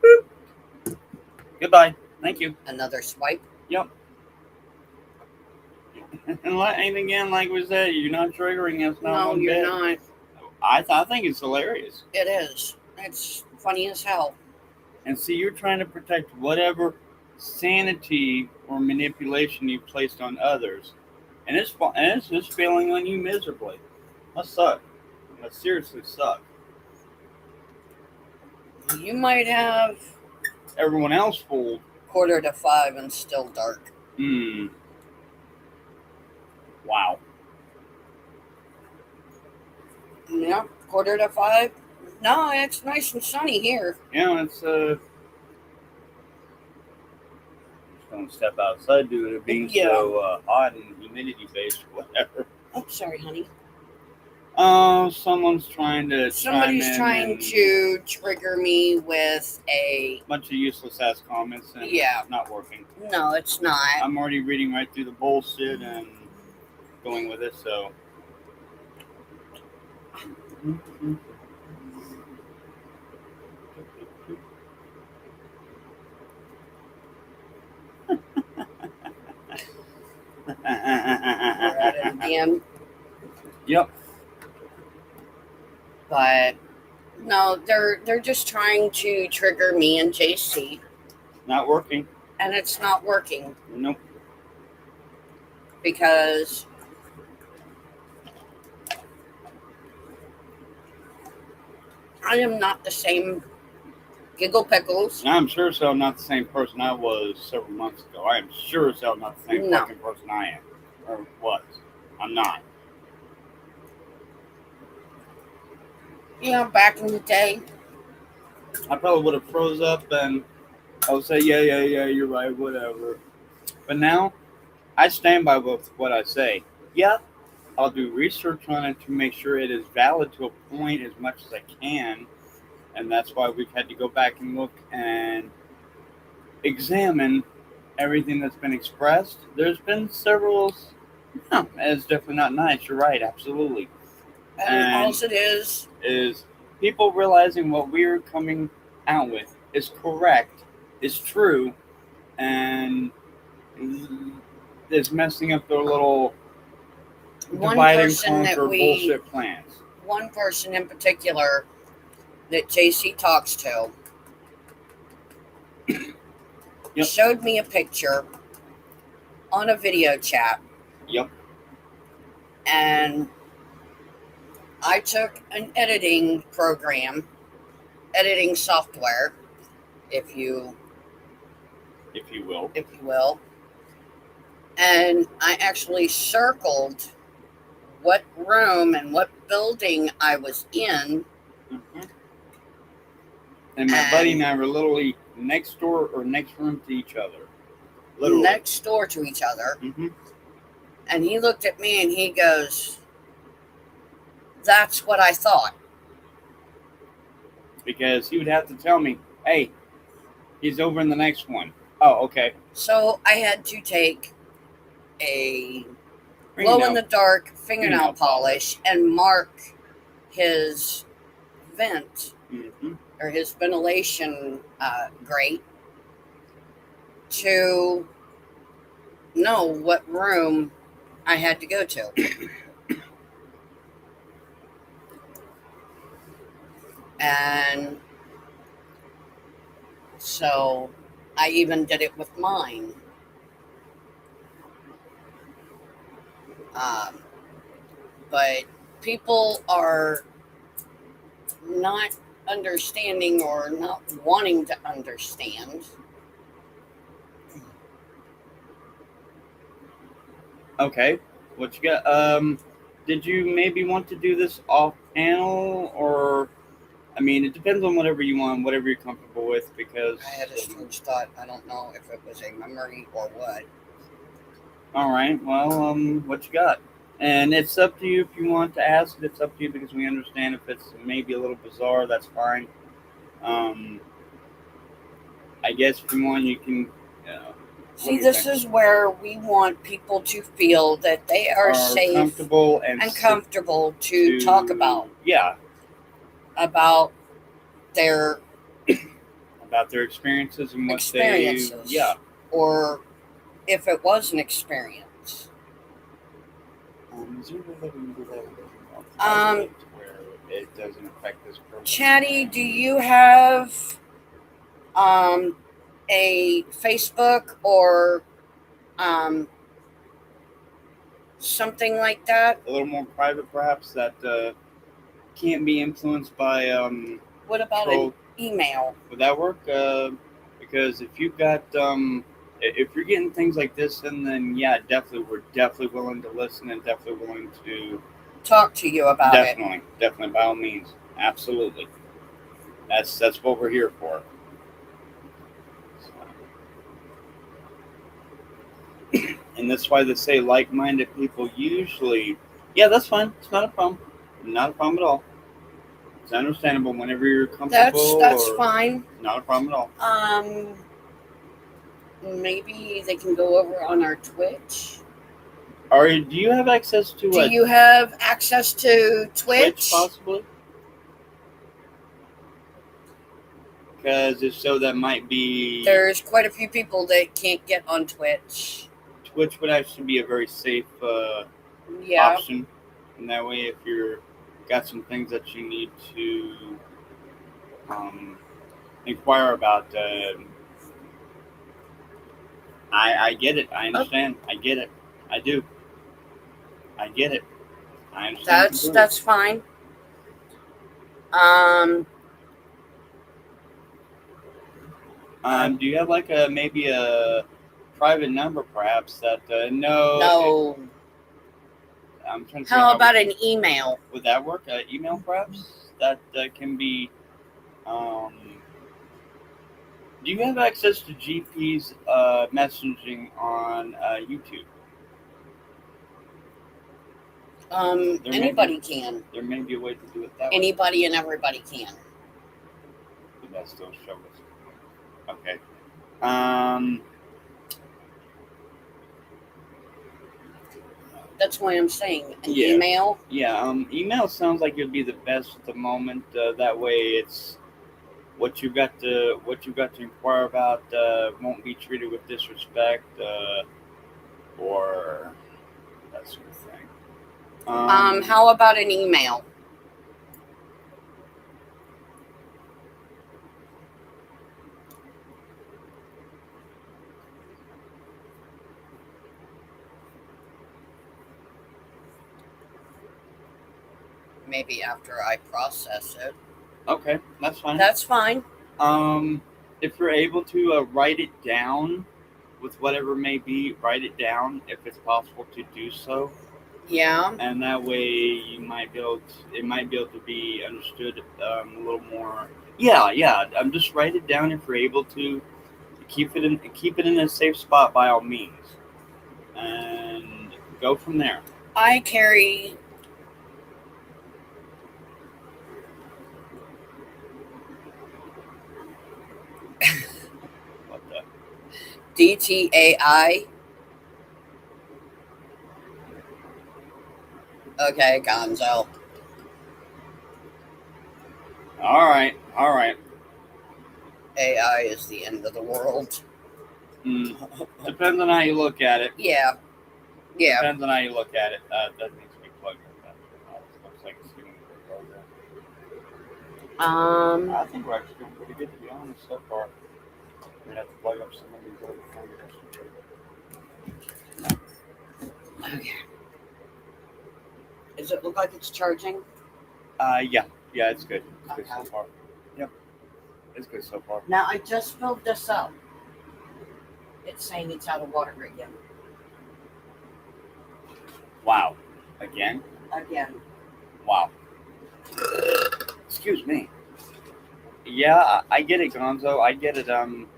Boop. Goodbye. Thank you. Another swipe. Yep. And again, like we said, you're not triggering us. No, you're not. I think it's hilarious. It is. It's funny as hell. And see, you're trying to protect whatever sanity or manipulation you placed on others, and it's just failing on you miserably. That suck. That seriously suck. You might have everyone else fooled. 4:45 and still dark. Wow. Yeah, 4:45. No, it's nice and sunny here. Yeah, it's just don't step outside due to it being so hot and humidity based, whatever. Oh, sorry, honey. Oh, somebody's trying to trigger me with a bunch of useless ass comments, and it's not working. No, it's not. I'm already reading right through the bullshit and going with it, so. We're at it again. Yep. But no, they're just trying to trigger me and JC. Not working. And it's not working. Nope. Because I am not the same Giggle Pickles. I'm sure as hell not the same person I was several months ago. I am sure as hell not the same fucking person I am. Or was. I'm not. Yeah, back in the day. I probably would have froze up and I would say, yeah, you're right, whatever. But now, I stand by what I say. Yeah, I'll do research on it to make sure it is valid to a point as much as I can. And that's why we've had to go back and look and examine everything that's been expressed. There's been several. No, it's definitely not nice. You're right, absolutely. And all it is people realizing what we're coming out with is correct, is true, and is messing up their little divide and conquer bullshit plans. One person in particular that JC talks to showed me a picture on a video chat. Yep. And I took an editing software, if you will, and I actually circled what room and what building I was in. Mm-hmm. And my buddy and I were literally next door or next room to each other. Literally. Next door to each other. Mm-hmm. And he looked at me and he goes, "That's what I thought." Because he would have to tell me, hey, he's over in the next one. Oh, okay. So I had to take a glow-in-the-dark fingernail polish and mark his vent or his ventilation grate to know what room I had to go to. And so I even did it with mine. But people are not understanding or not wanting to understand. Okay, what you got? Did you maybe want to do this off panel, or I mean, it depends on whatever you want, whatever you're comfortable with, because... I had a strange thought. I don't know if it was a memory or what. All right, well, what you got? And it's up to you if you want to ask it. It's up to you because we understand if it's maybe a little bizarre, that's fine. I guess if you want, you can... See, this is where we want people to feel that they are safe, comfortable, and comfortable to talk about. Yeah. About their experiences and what experiences. they... Yeah. Or if it was an experience. Is there a way that we can do that? Where it doesn't affect this person? Chatty, do you have a Facebook or something like that? A little more private, perhaps, that can't be influenced by... What about an email? Would that work? Because if you've got... if you're getting things like this, and then yeah, we're definitely willing to listen and definitely willing to talk to you about it. Definitely, by all means, absolutely. That's what we're here for. And that's why they say like-minded people usually... Yeah, that's fine. It's not a problem. Not a problem at all. It's understandable whenever you're comfortable. That's fine. Not a problem at all. Maybe they can go over on our Twitch. Do you have access to... Do you have access to Twitch? Possibly? Because if so, that might be... There's quite a few people that can't get on Twitch. Twitch would actually be a very safe option. And that way, if you're got some things that you need to inquire about... I get it. I understand. I get it. I do. I get it. I understand. That's fine. Do you have like maybe a private number, perhaps? That no. I'm trying to. How about an email? Would that work? Email, perhaps? That can be. Do you have access to GP's messaging on YouTube? Anybody can. There may be a way to do it that way. Anybody and everybody can. But that still shows. Okay. That's why I'm saying an email. Yeah. Email sounds like it'd be the best at the moment. That way, it's what you got to inquire about won't be treated with disrespect or that sort of thing. How about an email? Maybe after I process it. Okay, that's fine. That's fine. If you're able to write it down with whatever may be, write it down if it's possible to do so. Yeah. And that way you might be able to, it might be able to be understood a little more. Yeah. Just write it down if you're able to. Keep it in a safe spot by all means, and go from there. I carry. What the? DTAI. Okay, Gonzo. All right. AI is the end of the world. Depends on how you look at it. Yeah. Depends on how you look at it. That needs to be plugged in. Looks like it's doing good. I think we're actually doing pretty good, to be honest, so far. We have to plug up some of these other things. Okay. Does it look like it's charging? Yeah, it's good. It's good so Okay. far. Yep, it's good so far. Now I just filled this up. It's saying it's out of water again. Wow. Again? Again. Wow. Excuse me. Yeah, I get it, Gonzo. I get it. You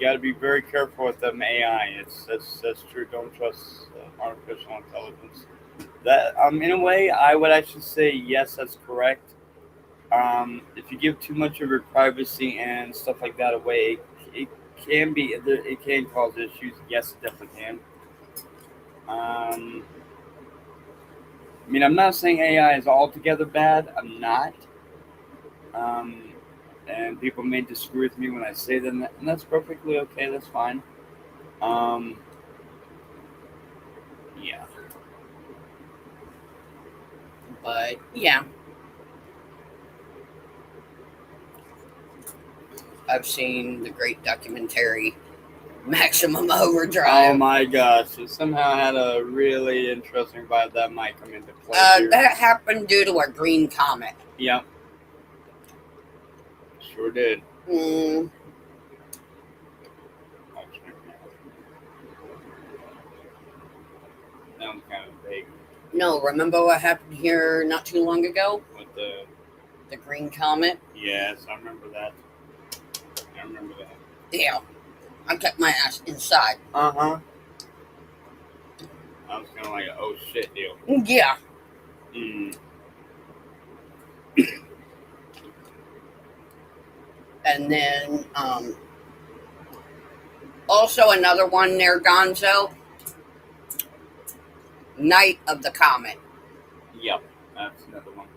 got to be very careful with them AI. That's true. Don't trust artificial intelligence. That in a way, I would actually say yes, that's correct. If you give too much of your privacy and stuff like that away, it can be it can cause issues. Yes, it definitely can. Um, I mean, I'm not saying AI is altogether bad. I'm not. Um, and people may disagree with me when I say that, and that's perfectly okay. That's fine. Um, yeah. But yeah, I've seen the great documentary Maximum Oh Overdrive. my gosh! It somehow had a really interesting vibe that might come into play here. That happened due to a green comet. Yep, sure did. Mm, That was kind of vague no, remember what happened here not too long ago? with The green comet? yes, I remember that. I remember that. Damn, I kept my ass inside. Uh-huh. I was kind of like, oh shit, deal. Yeah. Mm. And then, also another one there, Gonzo. Night of the Comet. Yep, that's another one.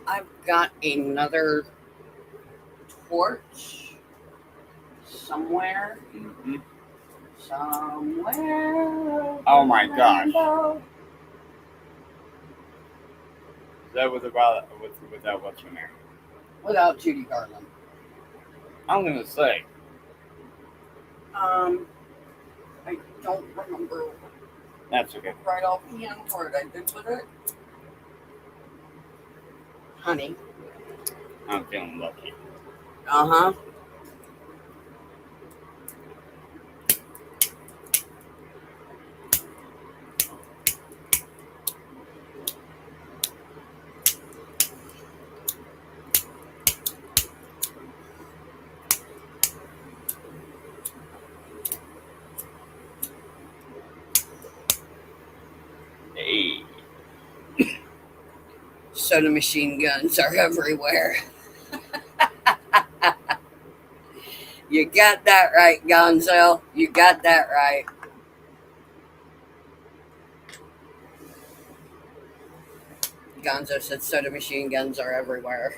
I've got another torch somewhere. Mm-hmm. Somewhere. Oh my gosh. Rainbow. Is that without what's in there? Without Judy Garland. I'm gonna say. I don't remember That's okay. right offhand what I did with it. Honey. I'm feeling lucky. Uh-huh. Hey. Soda machine guns are everywhere. You got that right, Gonzo. You got that right. Gonzo said soda machine guns are everywhere.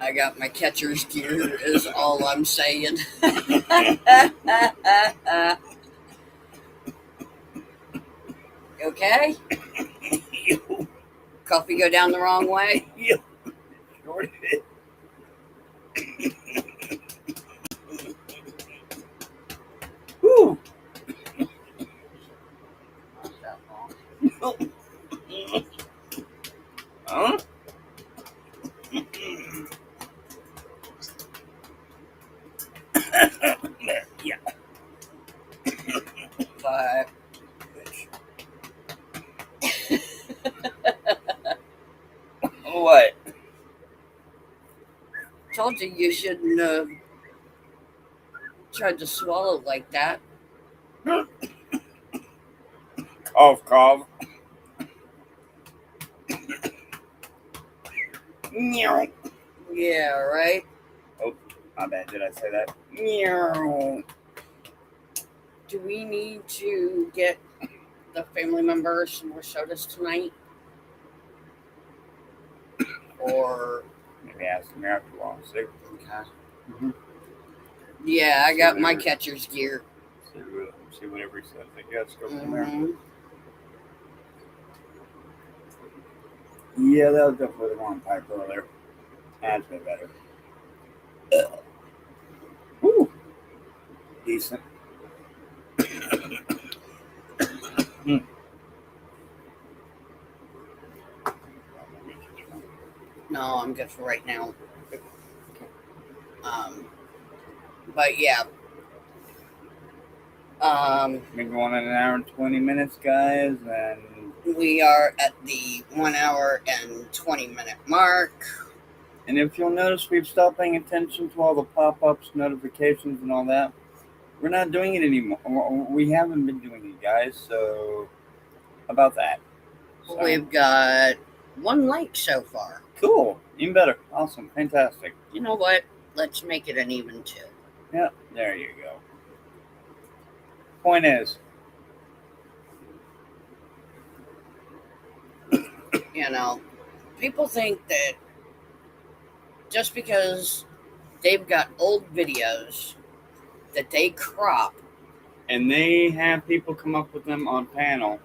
I got my catcher's gear, is all I'm saying. Okay? Coffee go down the wrong way? Yep. Sure did. Whew. Not that long. Huh? Yeah. But What? told you shouldn't have tried to swallow like that. Cough. Meow. Yeah, right? Oh, my bad. Did I say that? Meow. Do we need to get the family members some more sodas tonight? Or Maybe ask him after a while. See. okay. Mm-hmm. Yeah, I got my catcher's gear. See whatever he says. I guess go from there. Mm-hmm. Yeah, that was definitely the wrong type earlier. That's been better. Woo. Decent. No, I'm good for right now. But yeah. Been going on an hour and 20 minutes, guys, and we are at the 1 hour and 20-minute mark. And if you'll notice, we've stopped paying attention to all the pop-ups, notifications, and all that. We're not doing it anymore. We haven't been doing it, guys. So, about that. So, We've got 1 like so far. Cool. Even better. Awesome. Fantastic. You know what? Let's make it an even 2. Yeah, there you go. Point is, you know, people think that just because they've got old videos that they crop, and they have people come up with them on panel,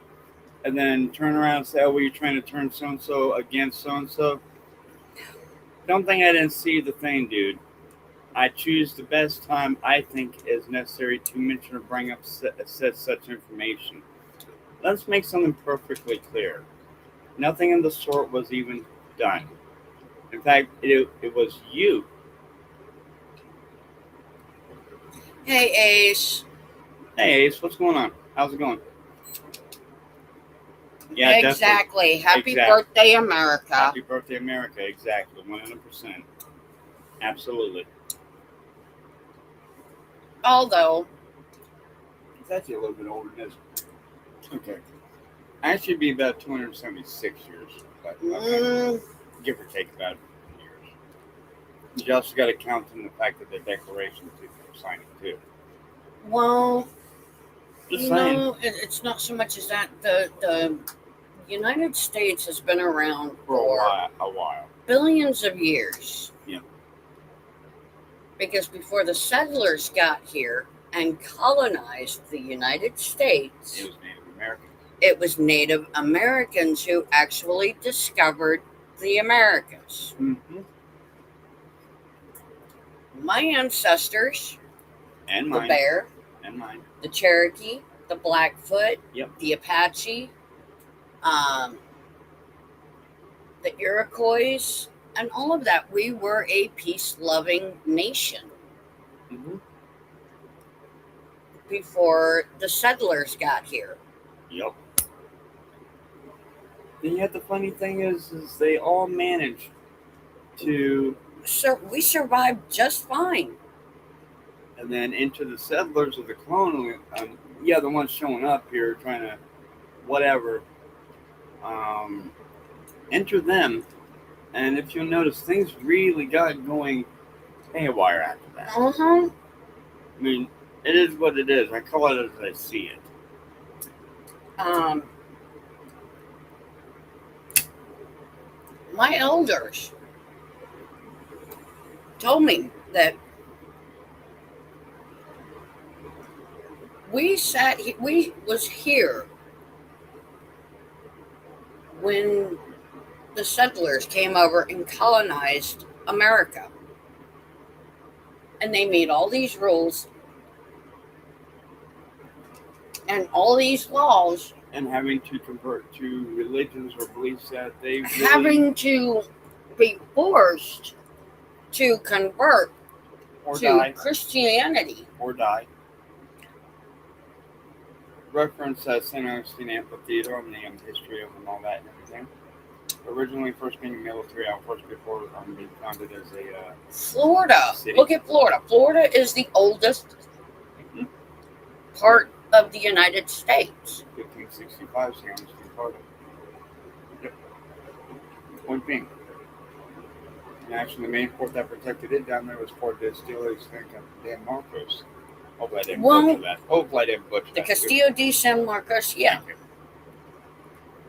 and then turn around and say, "Oh, well, you're trying to turn so and so against so and so." Don't think I didn't see the thing, dude. I choose the best time I think is necessary to mention or bring up such information. Let's make something perfectly clear. Nothing of the sort was even done. In fact, it was you. Hey, Ace. Hey, Ace, what's going on? How's it going? Yeah, exactly. Happy birthday, America. Happy birthday, America. Exactly. 100%. Absolutely. Although, it's actually a little bit older than this. Okay. I should be about 276 years. But, okay. Give or take about years. You also got to count in the fact that the Declaration of signing too. Well, just saying. No, it's not so much as that. The United States has been around for a while. Billions of years. Yeah. Because before the settlers got here and colonized the United States, it was Native Americans. It was Native Americans who actually discovered the Americas. Mm-hmm. My ancestors, and mine, the Bear, and mine, the Cherokee, the Blackfoot, yep, the Apache, the Iroquois, and all of that. We were a peace-loving nation. Mm-hmm. Before the settlers got here. Yep. And yet the funny thing is they all managed to... we survived just fine. And then into the settlers of the colonial... the ones showing up here trying to... whatever. Enter them. And if you'll notice, things really got going haywire after that. Uh-huh. I mean, it is what it is. I call it as I see it. My elders told me that we was here when the settlers came over and colonized America. And they made all these rules and all these laws. And having to convert to religions or beliefs that they really... having to be forced to convert or to die. Christianity. Or die. Reference St. Augustine Amphitheater on the history of and all that and everything. Originally first being a military outpost before being founded as a Florida. city. Look at Florida. Florida is the oldest part of the United States. 1565, St. Augustine, Florida. Yep. Point being. And actually the main port that protected it down there was Fort Distilleries, Dan Marcos. Hopefully I didn't butcher that. Hopefully I didn't butcher that. The Castillo de San Marcos, yeah.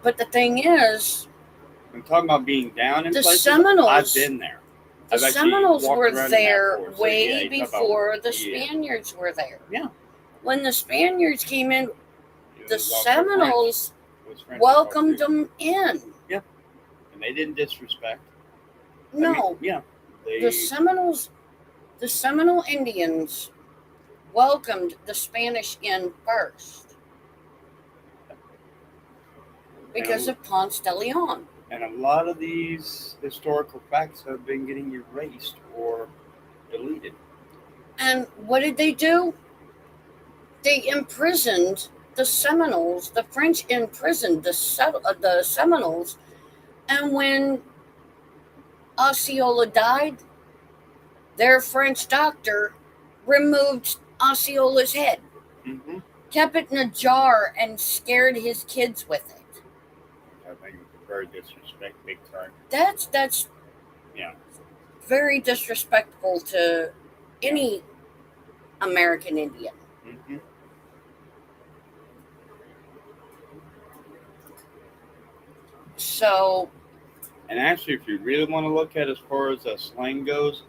But the thing is, I'm talking about being down in the places. Seminoles, I've been there. The Seminoles were there way before the Spaniards were there. Yeah. When the Spaniards came in, the Seminoles welcomed them in. Yeah. And they didn't disrespect. No. I mean, yeah. The Seminoles The Seminole Indians welcomed the Spanish in first because of Ponce de Leon. And a lot of these historical facts have been getting erased or deleted. And what did they do? They imprisoned the Seminoles. The French imprisoned the Seminoles. And when Osceola died, their French doctor removed Osceola's head, kept it in a jar, and scared his kids with it. I think it's very disrespectful, big time. That's Yeah. very disrespectful to any American Indian. Mm-hmm. So, and actually, if you really want to look at as far as slang goes,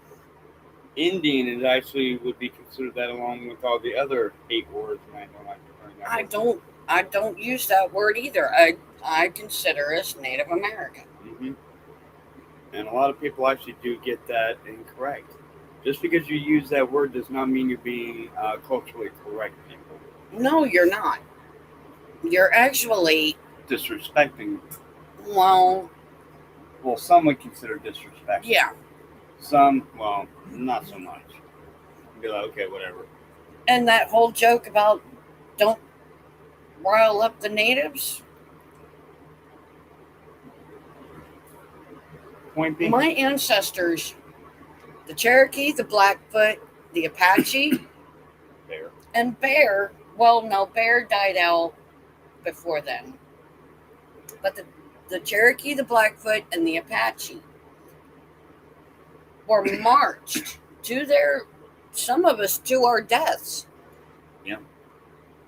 Indian is actually would be considered that along with all the other 8 words. And I don't like to bring that. I don't use that word either. I consider us Native American. Mm-hmm. And a lot of people actually do get that incorrect. Just because you use that word does not mean you're being culturally correct, people. No, you're not. You're actually disrespecting. Well, some would consider disrespectful. Yeah. Some, well, not so much. Be like, okay, whatever. And that whole joke about don't rile up the natives. Point being, my ancestors, the Cherokee, the Blackfoot, the Apache, Bear. And Bear. Well, no, Bear died out before then. But the Cherokee, the Blackfoot, and the Apache were marched to some of us to our deaths. Yeah.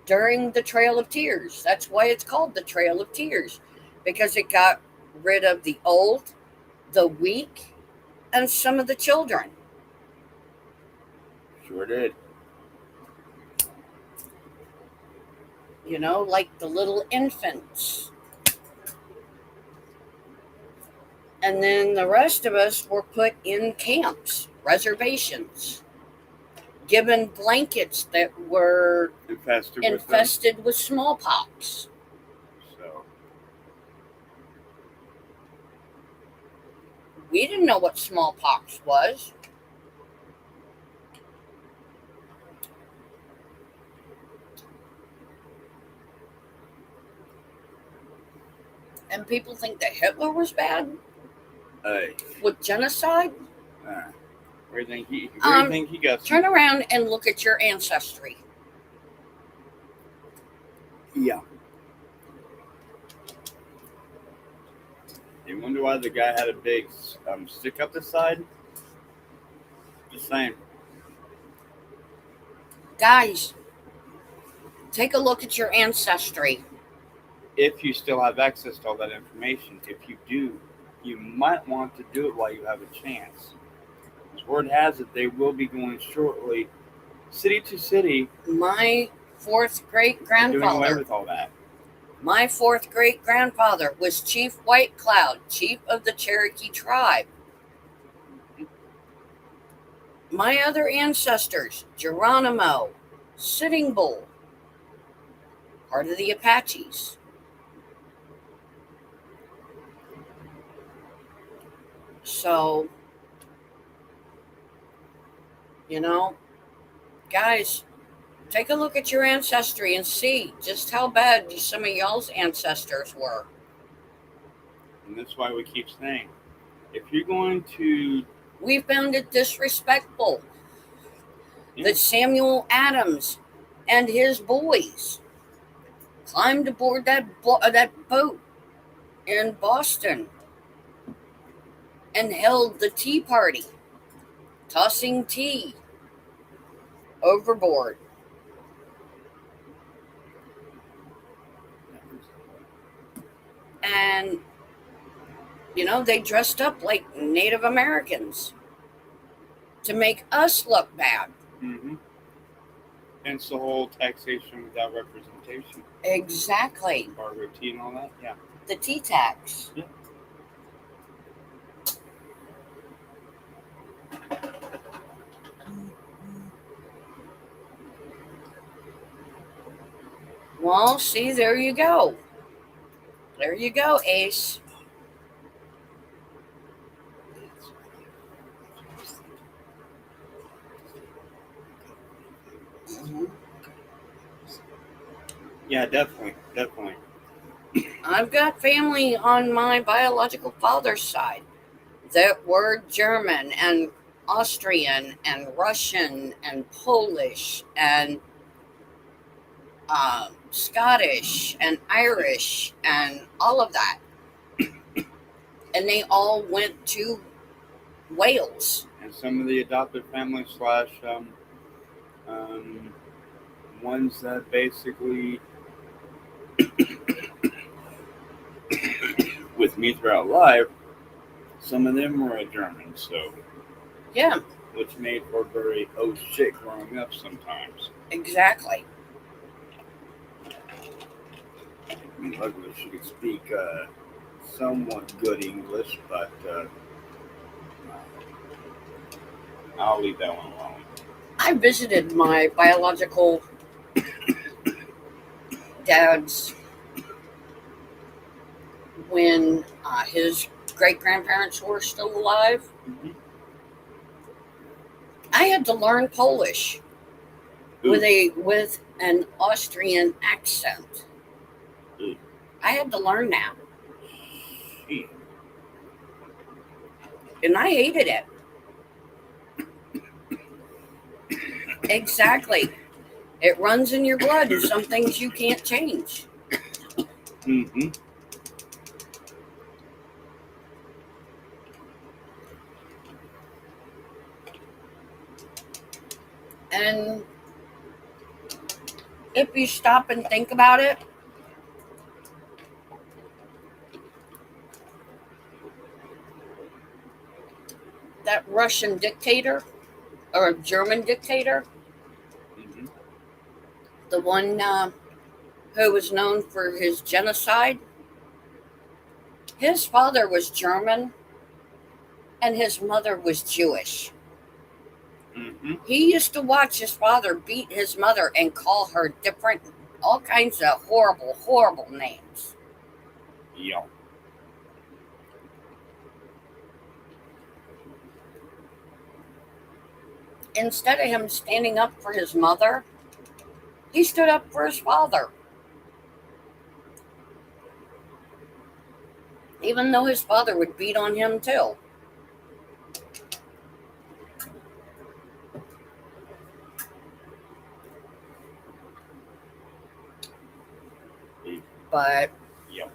During the Trail of Tears. That's why it's called the Trail of Tears. Because it got rid of the old, the weak, and some of the children. Sure did. You know, like the little infants. And then the rest of us were put in camps, reservations, given blankets that were infested with smallpox. So we didn't know what smallpox was. And people think that Hitler was bad? With genocide? Where do you think he got? Turn around and look at your ancestry. Yeah. You wonder why the guy had a big stick up the side? Just saying. Guys, take a look at your ancestry. If you still have access to all that information, if you do, you might want to do it while you have a chance. As word has it, they will be going shortly, city to city. My 4th great-grandfather. Doing away with all that. My 4th great-grandfather was Chief White Cloud, chief of the Cherokee tribe. My other ancestors, Geronimo, Sitting Bull, part of the Apaches. So, you know, guys, take a look at your ancestry and see just how bad some of y'all's ancestors were. And that's why we keep saying, if you're going to... We found it disrespectful that Samuel Adams and his boys climbed aboard that boat in Boston and held the tea party, tossing tea overboard. And, you know, they dressed up like Native Americans to make us look bad. Mm-hmm. Hence the whole taxation without representation. Exactly. Barter tea and all that, yeah. The tea tax. Yeah. Well, see, there you go. There you go, Ace. hmm Yeah, definitely, definitely. I've got family on my biological father's side that were German and Austrian and Russian and Polish and Scottish and Irish and all of that. And they all went to Wales. And some of the adopted family slash ones that basically with me throughout life, some of them were German, so Yeah, which made for very oh shit growing up sometimes. exactly. I mean, luckily she could speak somewhat good English, but I'll leave that one alone. I visited my biological dad's when his great grandparents were still alive. Mm-hmm. I had to learn Polish with an Austrian accent. Ooh. I had to learn that, Shit. and I hated it. Exactly. It runs in your blood, and some things you can't change. Mm-hmm. And if you stop and think about it, that Russian dictator or German dictator, Mm-hmm. the one who was known for his genocide, his father was German and his mother was Jewish. Mm-hmm. He used to watch his father beat his mother and call her different, all kinds of horrible, horrible names. Yeah. Instead of him standing up for his mother, he stood up for his father, even though his father would beat on him too. But Yeah.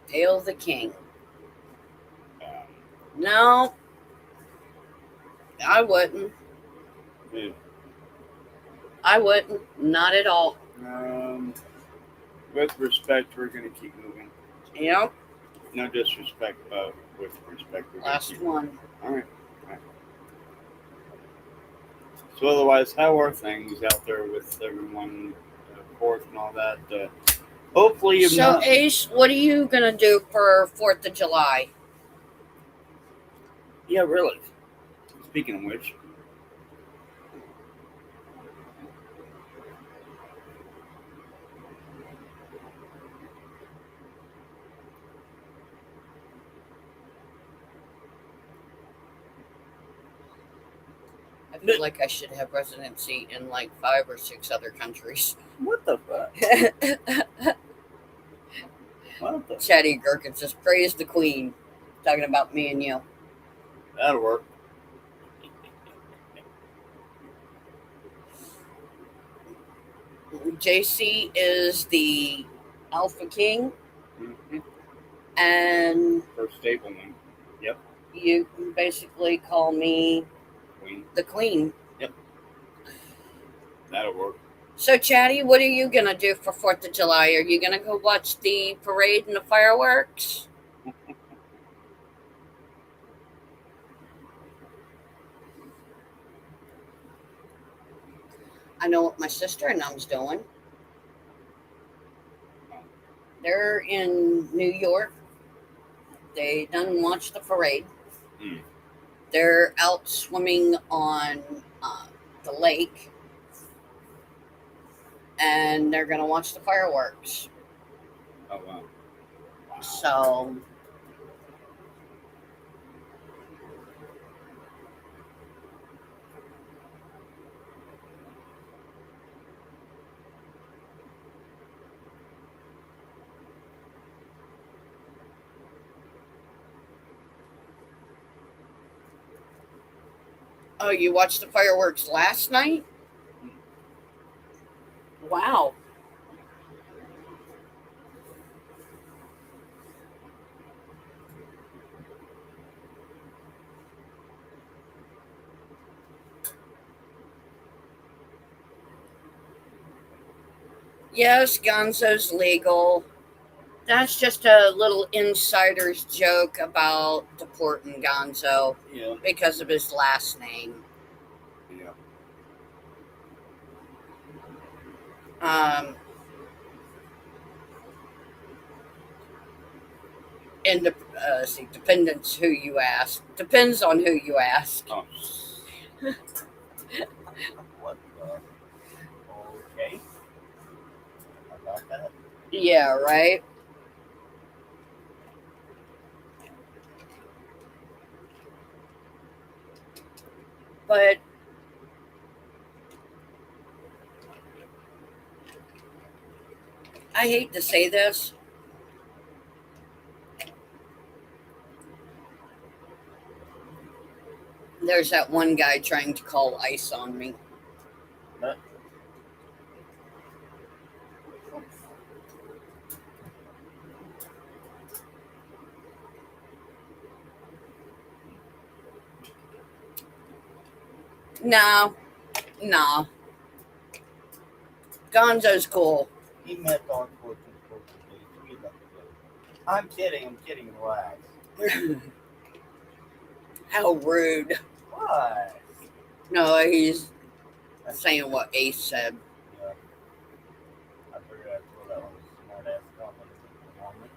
Hail the King. Um, No, I wouldn't. yeah. I wouldn't. Not at all. With respect, we're gonna keep moving. Yep. No disrespect, but with respect, we're gonna Last keep one. moving. All right. All right. So otherwise, how are things out there with everyone, fourth and all that? Hopefully, you've So, not. Ace, what are you going to do for 4th of July? Yeah, really. Speaking of which, I feel like I should have residency in like 5 or 6 other countries. what the fuck? What the? Chatty Gherkins just praised the Queen. Talking about me and you. That'll work. JC is the Alpha King, Mm-hmm. and First stable one. Yep. you can basically call me Queen. the Queen. Yep. That'll work. So, Chatty, what are you going to do for 4th of July? Are you going to go watch the parade and the fireworks? I know what my sister and them's doing. They're in New York They done watch the parade. Mm. They're out swimming on the lake, and they're gonna watch the fireworks. Oh wow. So oh, you watched the fireworks last night? Wow. Yes, Gonzo's legal. That's just a little insider's joke about deporting Gonzo Yeah. because of his last name. Yeah. And depends who you ask. Depends on who you ask. Oh. What the? Okay. About that. Yeah, right. But I hate to say this. There's that one guy trying to call ICE on me. Huh? No. Gonzo's cool. He met on 14 days. I'm kidding. Relax. How rude. What? No, he's saying what Ace said. Yeah. I figured I'd throw that one smart ass comment.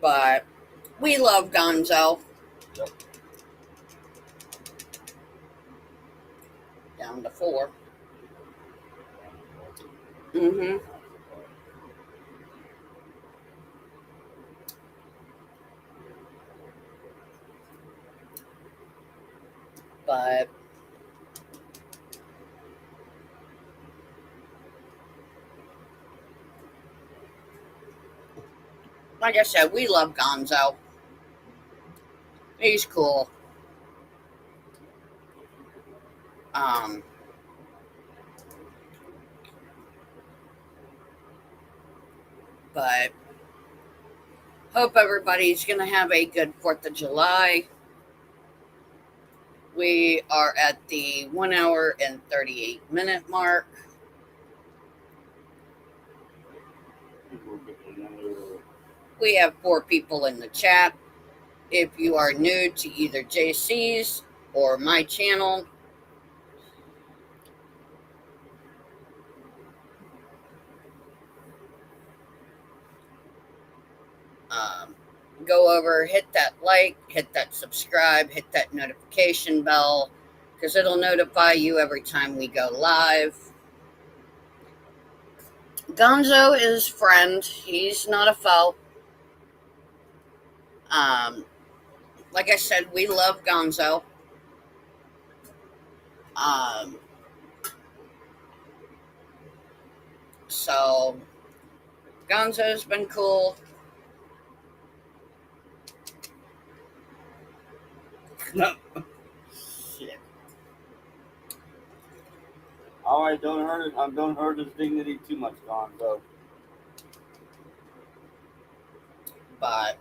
But we love Gonzo. Yep. Down to 4. Mm-hmm. But like I said, we love Gonzo. He's cool. But hope everybody's gonna have a good 4th of July. We are at the 1 hour and 38-minute mark. We have 4 people in the chat. If you are new to either JC's or my channel, go over, hit that like, hit that subscribe, hit that notification bell, because it'll notify you every time we go live. Gonzo is friend. He's not a foe. Like I said, we love Gonzo. So Gonzo's been cool. No. Shit. All right, don't hurt it. Don't hurt his dignity too much, Gonzo. But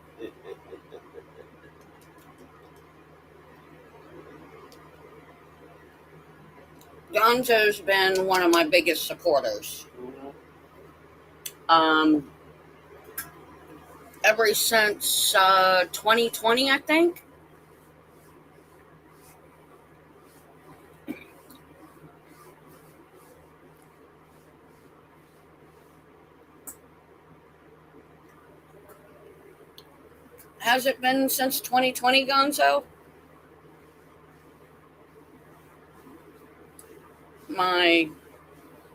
Gonzo's been one of my biggest supporters. Ever since 2020, I think. has it been since 2020, Gonzo? My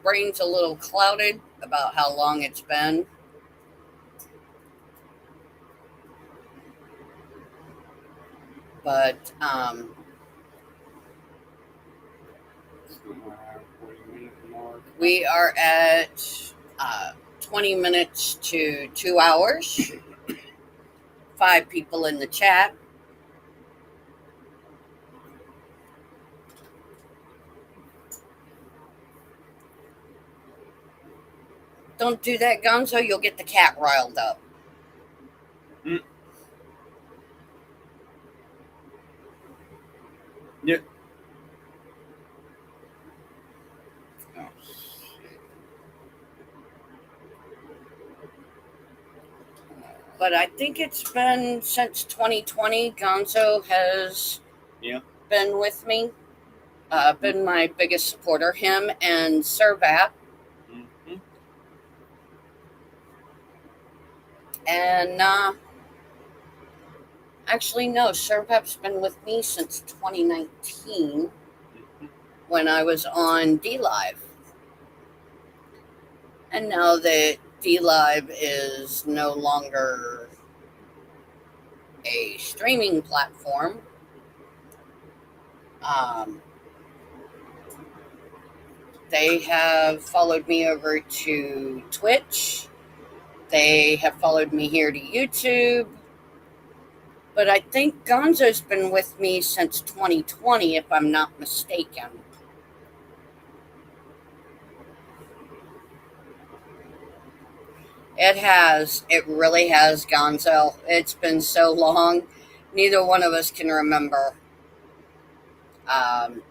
brain's a little clouded about how long it's been. But we are at 20 minutes to 2 hours. 5 people in the chat. Don't do that, Gonzo. You'll get the cat riled up. Yep. Oh, shit. But I think it's been since 2020. Gonzo has been with me. Been my biggest supporter. Him and Servat. Mm-hmm. And actually, no, Servat's been with me since 2019 when I was on D-Live. And now that D-Live is no longer a streaming platform, they have followed me over to Twitch. They have followed me here to YouTube. But I think Gonzo's been with me since 2020, if I'm not mistaken. It has. It really has, Gonzo. It's been so long. Neither one of us can remember. I'm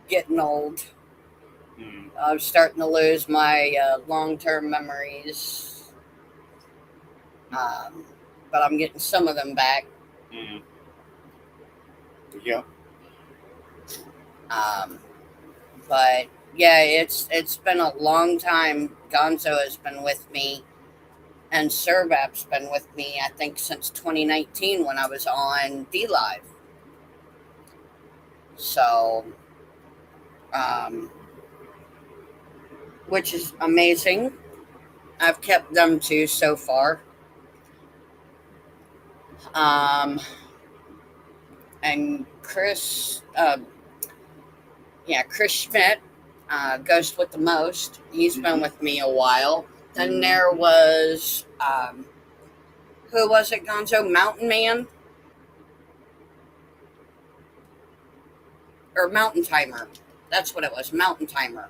getting old. I'm starting to lose my long-term memories. But I'm getting some of them back. Yep. But yeah, it's been a long time. Gonzo has been with me, and Servap's been with me, I think, since 2019 when I was on D-Live. So, which is amazing. I've kept them too so far. And Chris, Chris Schmidt, Ghost with the Most. He's been with me a while. Then there was, who was it, Gonzo? Mountain Man? Or Mountain Timer. That's what it was, Mountain Timer.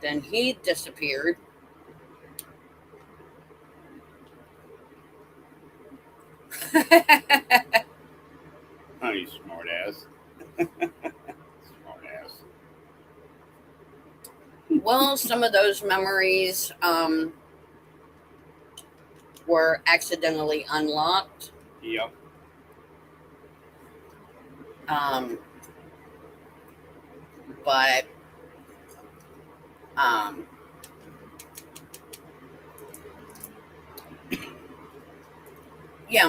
Then he disappeared. Oh, you smart ass. Smart ass. Well, some of those memories were accidentally unlocked. Yep. But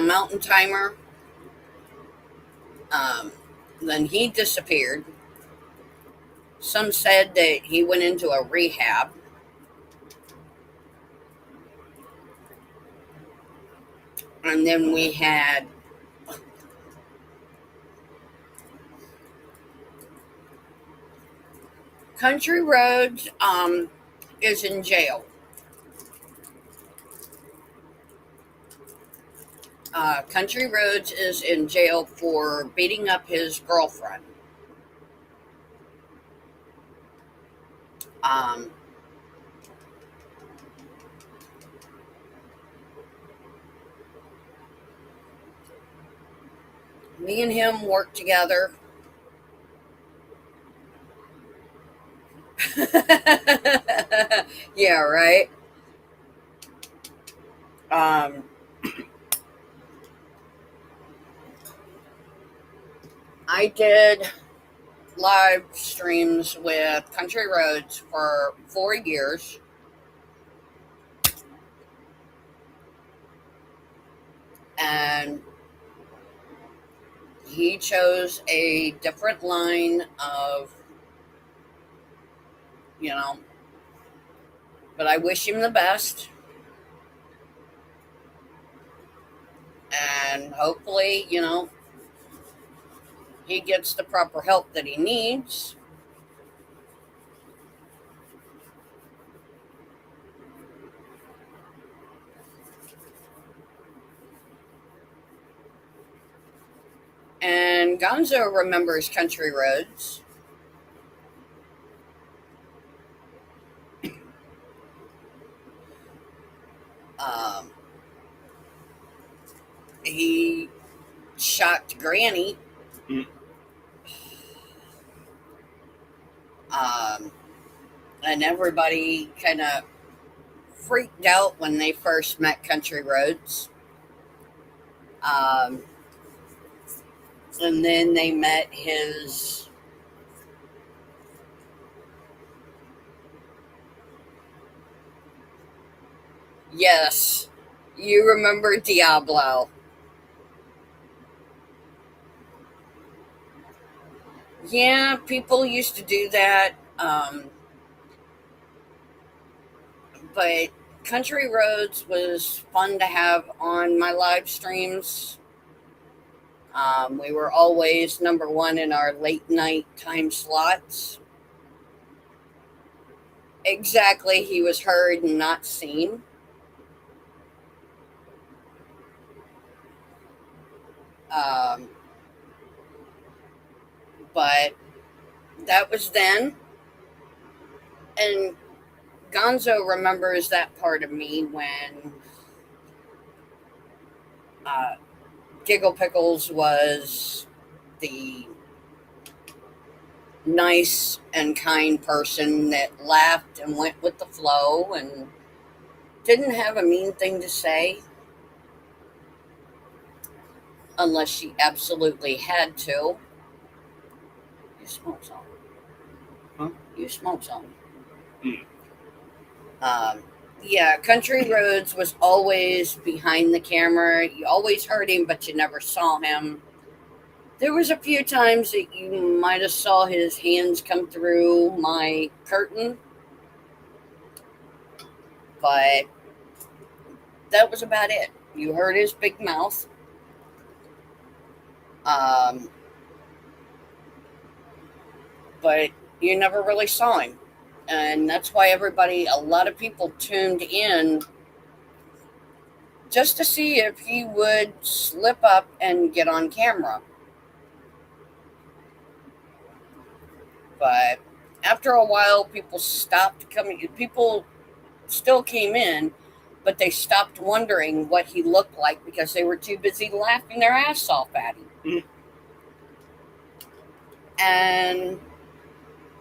Mountain Timer. Then he disappeared. Some said that he went into a rehab. And then we had Country Roads is in jail. Country Roads is in jail for beating up his girlfriend. Me and him worked together. Yeah, right. I did live streams with Country Roads for 4 years. And he chose a different line of, but I wish him the best. And hopefully, he gets the proper help that he needs. And Gonzo remembers Country Roads. He shocked Granny. And everybody kind of freaked out when they first met Country Roads. And then they met his yes, you remember Diablo. Yeah, people used to do that. But Country Roads was fun to have on my live streams. We were always number one in our late night time slots. Exactly, he was heard and not seen. But that was then. And Gonzo remembers that part of me when Giggle Pickles was the nice and kind person that laughed and went with the flow and didn't have a mean thing to say unless she absolutely had to. You smoke something. Huh? You smoke something. Mm. Yeah, Country Roads was always behind the camera. You always heard him, but you never saw him. There was a few times that you might have saw his hands come through my curtain, but that was about it. You heard his big mouth. But you never really saw him. And that's why a lot of people tuned in just to see if he would slip up and get on camera. But after a while, people stopped coming. People still came in, but they stopped wondering what he looked like because they were too busy laughing their ass off at him. Mm. And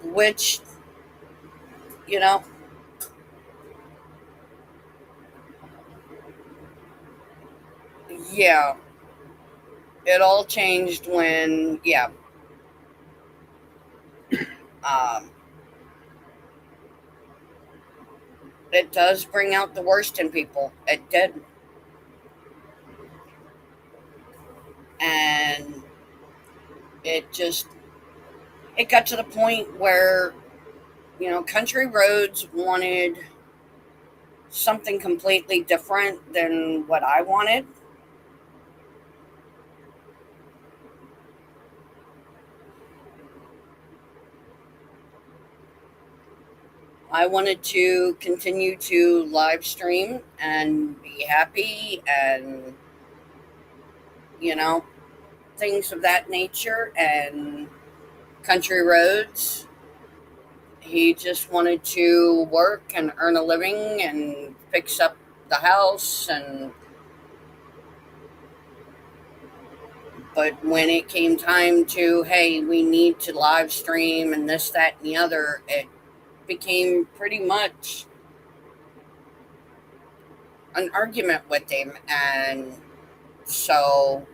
which, yeah, it all changed when, it does bring out the worst in people. It did. And it got to the point where, Country Roads wanted something completely different than what I wanted. I wanted to continue to live stream and be happy and, things of that nature. And Country Roads, he just wanted to work and earn a living and fix up the house. But when it came time to, hey, we need to live stream and this, that, and the other, it became pretty much an argument with him. And so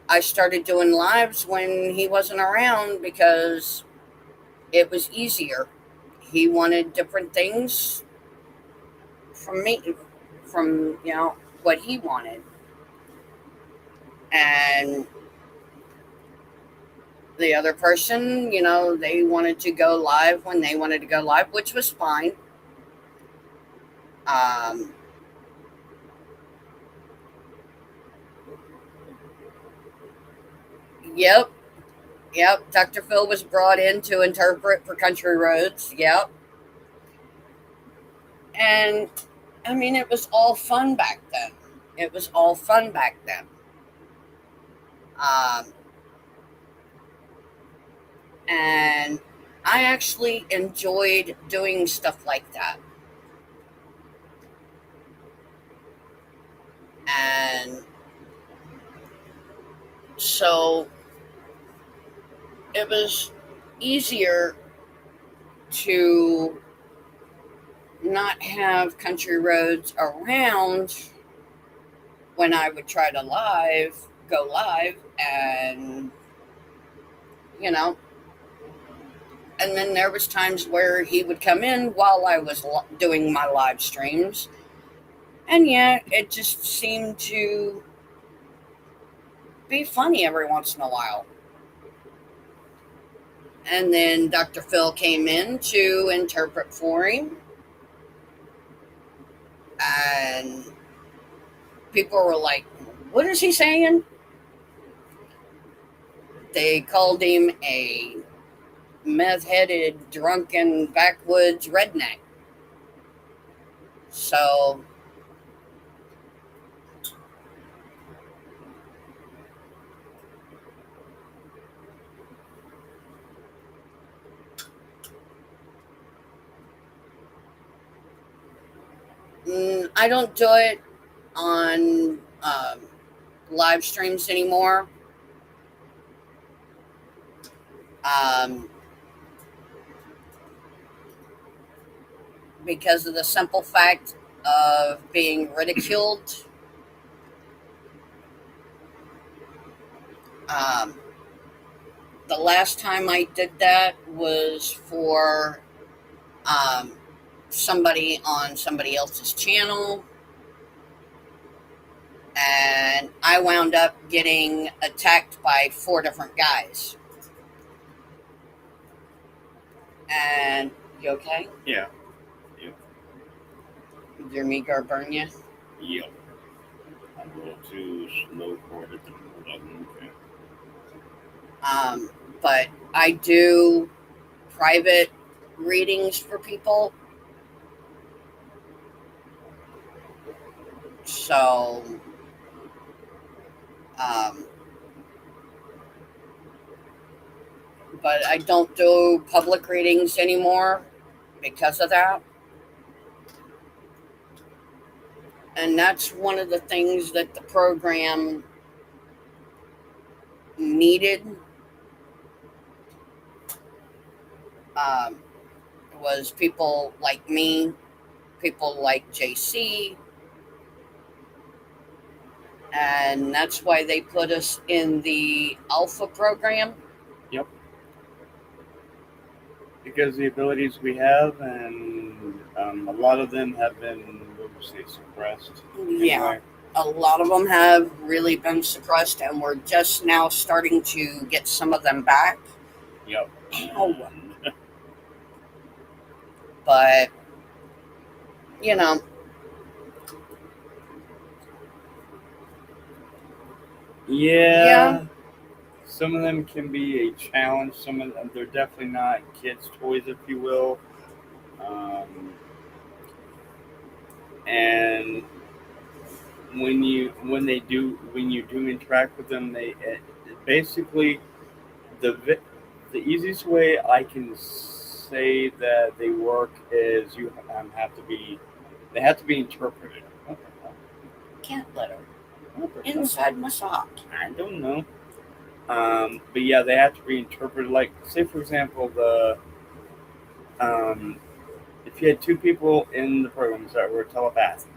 I started doing lives when he wasn't around because it was easier. He wanted different things from me, from, what he wanted. And the other person, they wanted to go live when they wanted to go live, which was fine. Yep. Dr. Phil was brought in to interpret for Country Roads. Yep. And I mean, it was all fun back then. And I actually enjoyed doing stuff like that. And so it was easier to not have Country Roads around when I would try to go live, and and then there was times where he would come in while I was doing my live streams, and it just seemed to be funny every once in a while. And then Dr. Phil came in to interpret for him, and people were like, "What is he saying?" They called him a meth-headed, drunken, backwoods redneck. So I don't do it on live streams anymore. Because of the simple fact of being ridiculed. The last time I did that was for somebody on somebody else's channel, and I wound up getting attacked by 4 different guys. And you okay? Yeah. Did your meat guard burn you? Yep. I'm a little too slow for it. Okay. But I do private readings for people. So, but I don't do public readings anymore because of that. And that's one of the things that the program needed, was people like me, people like JC, and that's why they put us in the Alpha program. Yep. Because the abilities we have, and a lot of them have been, suppressed. Yeah. Anyway. A lot of them have really been suppressed, and we're just now starting to get some of them back. Yep. Ow. But, Yeah. Some of them can be a challenge. Some of them, they're definitely not kids' toys, if you will. And when you do interact with them, they basically the easiest way I can say that they work is they have to be interpreted. cat litter inside my sock. I don't know. But yeah, they have to be interpreted. Like, say for example, if you had 2 people in the programs that were telepathic,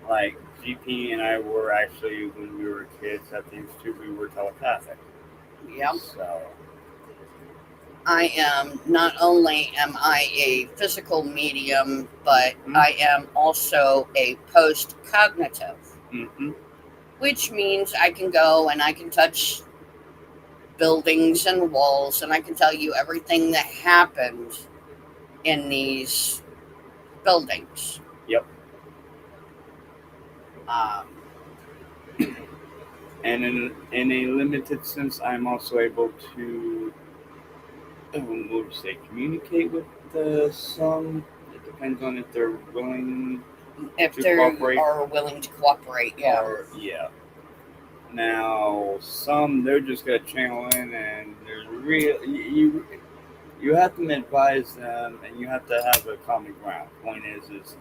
like GP and I were actually, when we were kids at the Institute, we were telepathic. Yep. So not only am I a physical medium, but I am also a post-cognitive. Mm-hmm. which means I can go and I can touch buildings and walls, and I can tell you everything that happened in these buildings. Yep. Um, And in a limited sense, I'm also able to, what would you say, communicate with some. It depends on if they're willing if to they cooperate. are willing to cooperate, yeah. Or, yeah. Now, some, they're just going to channel in, and there's you have to advise them, and you have to have a common ground. Point is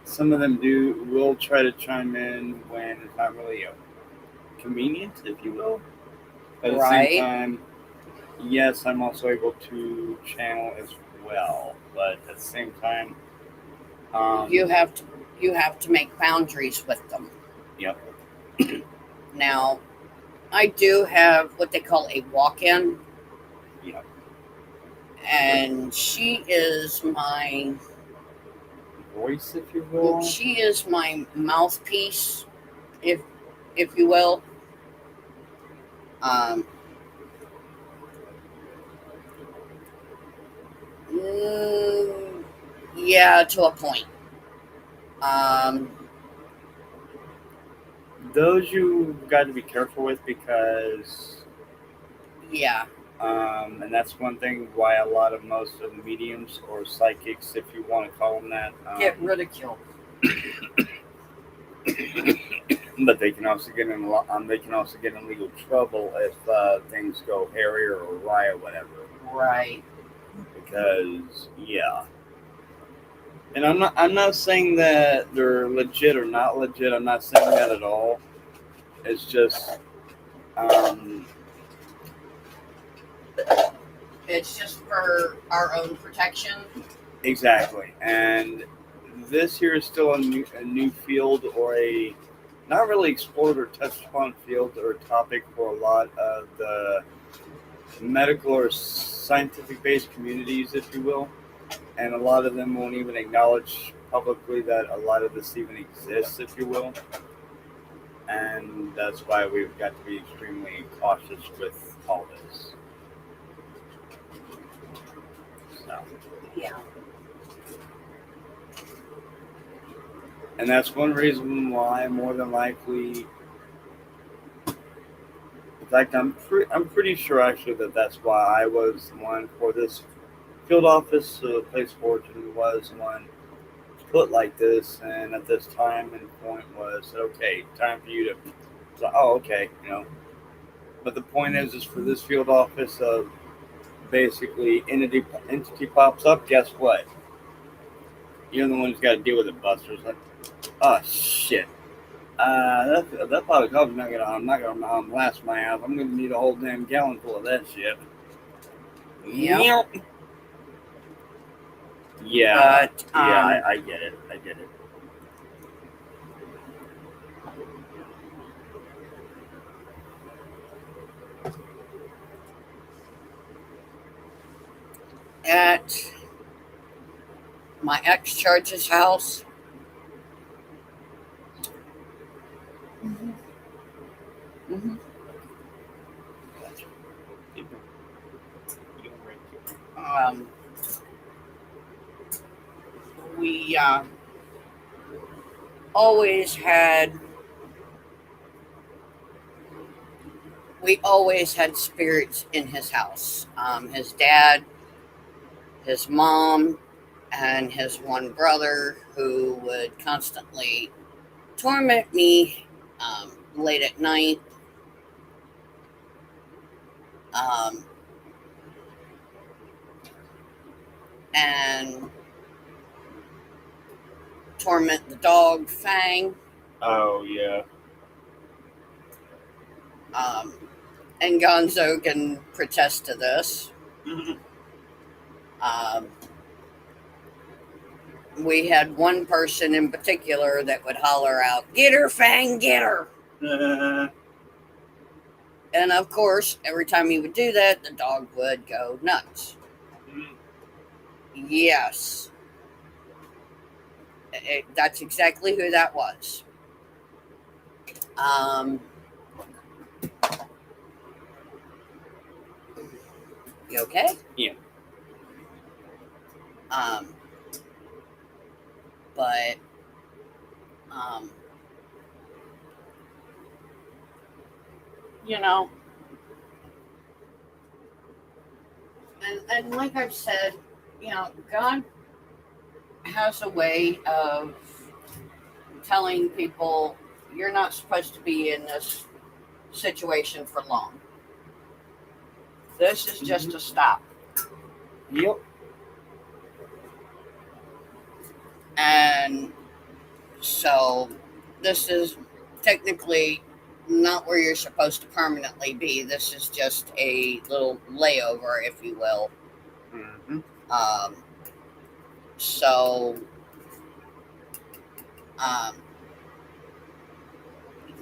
some of them will try to chime in when it's not really convenient, if you will. But at the same time, yes, I'm also able to channel as well. But at the same time, you have to make boundaries with them. Yep. Now, I do have what they call a walk-in. Yep. And she is my Voice, if you will. She is my mouthpiece, if you will. Yeah, to a point. Those you've got to be careful with because. Yeah. And that's one thing why a lot of most of the mediums or psychics, if you want to call them that, get ridiculed. But they can also get in legal trouble if things go hairy or awry or whatever. Right. Because and I'm not saying that they're legit or not legit. I'm not saying that at all. It's just it's just for our own protection. Exactly. And this here is still a new field, or a not really explored or touched upon field or topic for a lot of the medical or scientific based communities, if you will. And a lot of them won't even acknowledge publicly that a lot of this even exists, if you will. And that's why we've got to be extremely cautious with all this. So. Yeah. And that's one reason why, more than likely, in fact, I'm pretty sure actually that's why I was the one for this field office. The place of origin was one put like this, and at this time and point was okay, time for you to. So, oh, okay, But the point is for this field office of basically entity pops up. Guess what? You're the one who's got to deal with it, Buster's like, oh shit. That pot of coffee's I'm not gonna last my house. I'm gonna need a whole damn gallon full of that shit. Yep. Yeah. But, I get it. At my ex-church's house. We always had spirits in his house. His dad, his mom, and his one brother, who would constantly torment me late at night. And torment the dog Fang. Oh yeah. And Gonzo can protest to this. We had one person in particular that would holler out, "Get her, Fang, get her!" And of course, every time he would do that, the dog would go nuts. Yes. That's exactly who that was. You okay? Yeah. But you know, and like I've said, you know, God has a way of telling people you're not supposed to be in this situation for long. This is just a stop. Yep. And so this is technically not where you're supposed to permanently be. This is just a little layover, if you will. Mm-hmm. So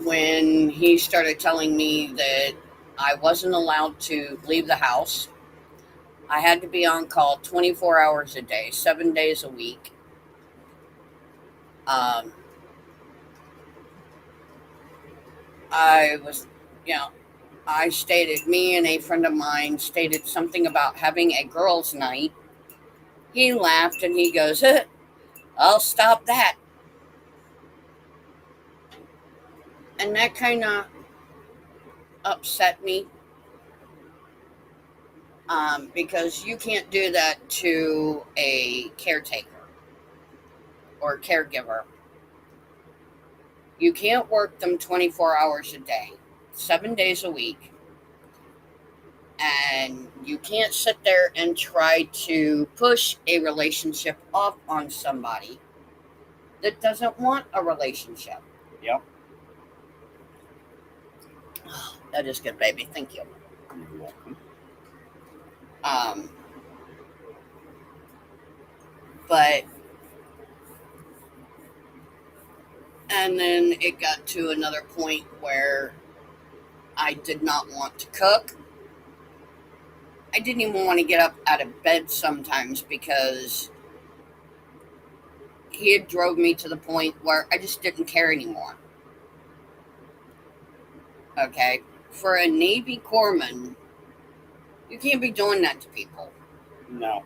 when he started telling me that I wasn't allowed to leave the house, I had to be on call 24 hours a day, 7 days a week. I was, you know, me and a friend of mine stated something about having a girls' night. He laughed and he goes, I'll stop that. And that kind of upset me because you can't do that to a caretaker or caregiver. You can't work them 24 hours a day, 7 days a week. And you can't sit there and try to push a relationship off on somebody that doesn't want a relationship. Yep. That is good, baby. Thank you. You're welcome. But and then it got to another point where I did not want to cook. I didn't even want to get up out of bed sometimes because he had drove me to the point where I just didn't care anymore. Okay? For a Navy corpsman, you can't be doing that to people. No.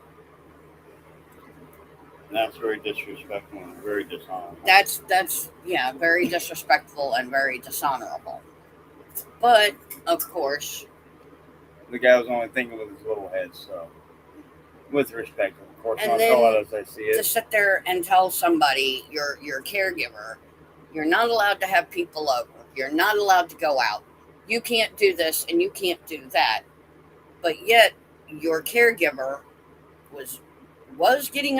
That's very disrespectful and very dishonorable. That's very disrespectful and very dishonorable. But of course, the guy was only thinking with his little head, so with respect, of course, and not then call it as I see it. To sit there and tell somebody you're a caregiver, you're not allowed to have people over. You're not allowed to go out. You can't do this and you can't do that. But yet your caregiver was getting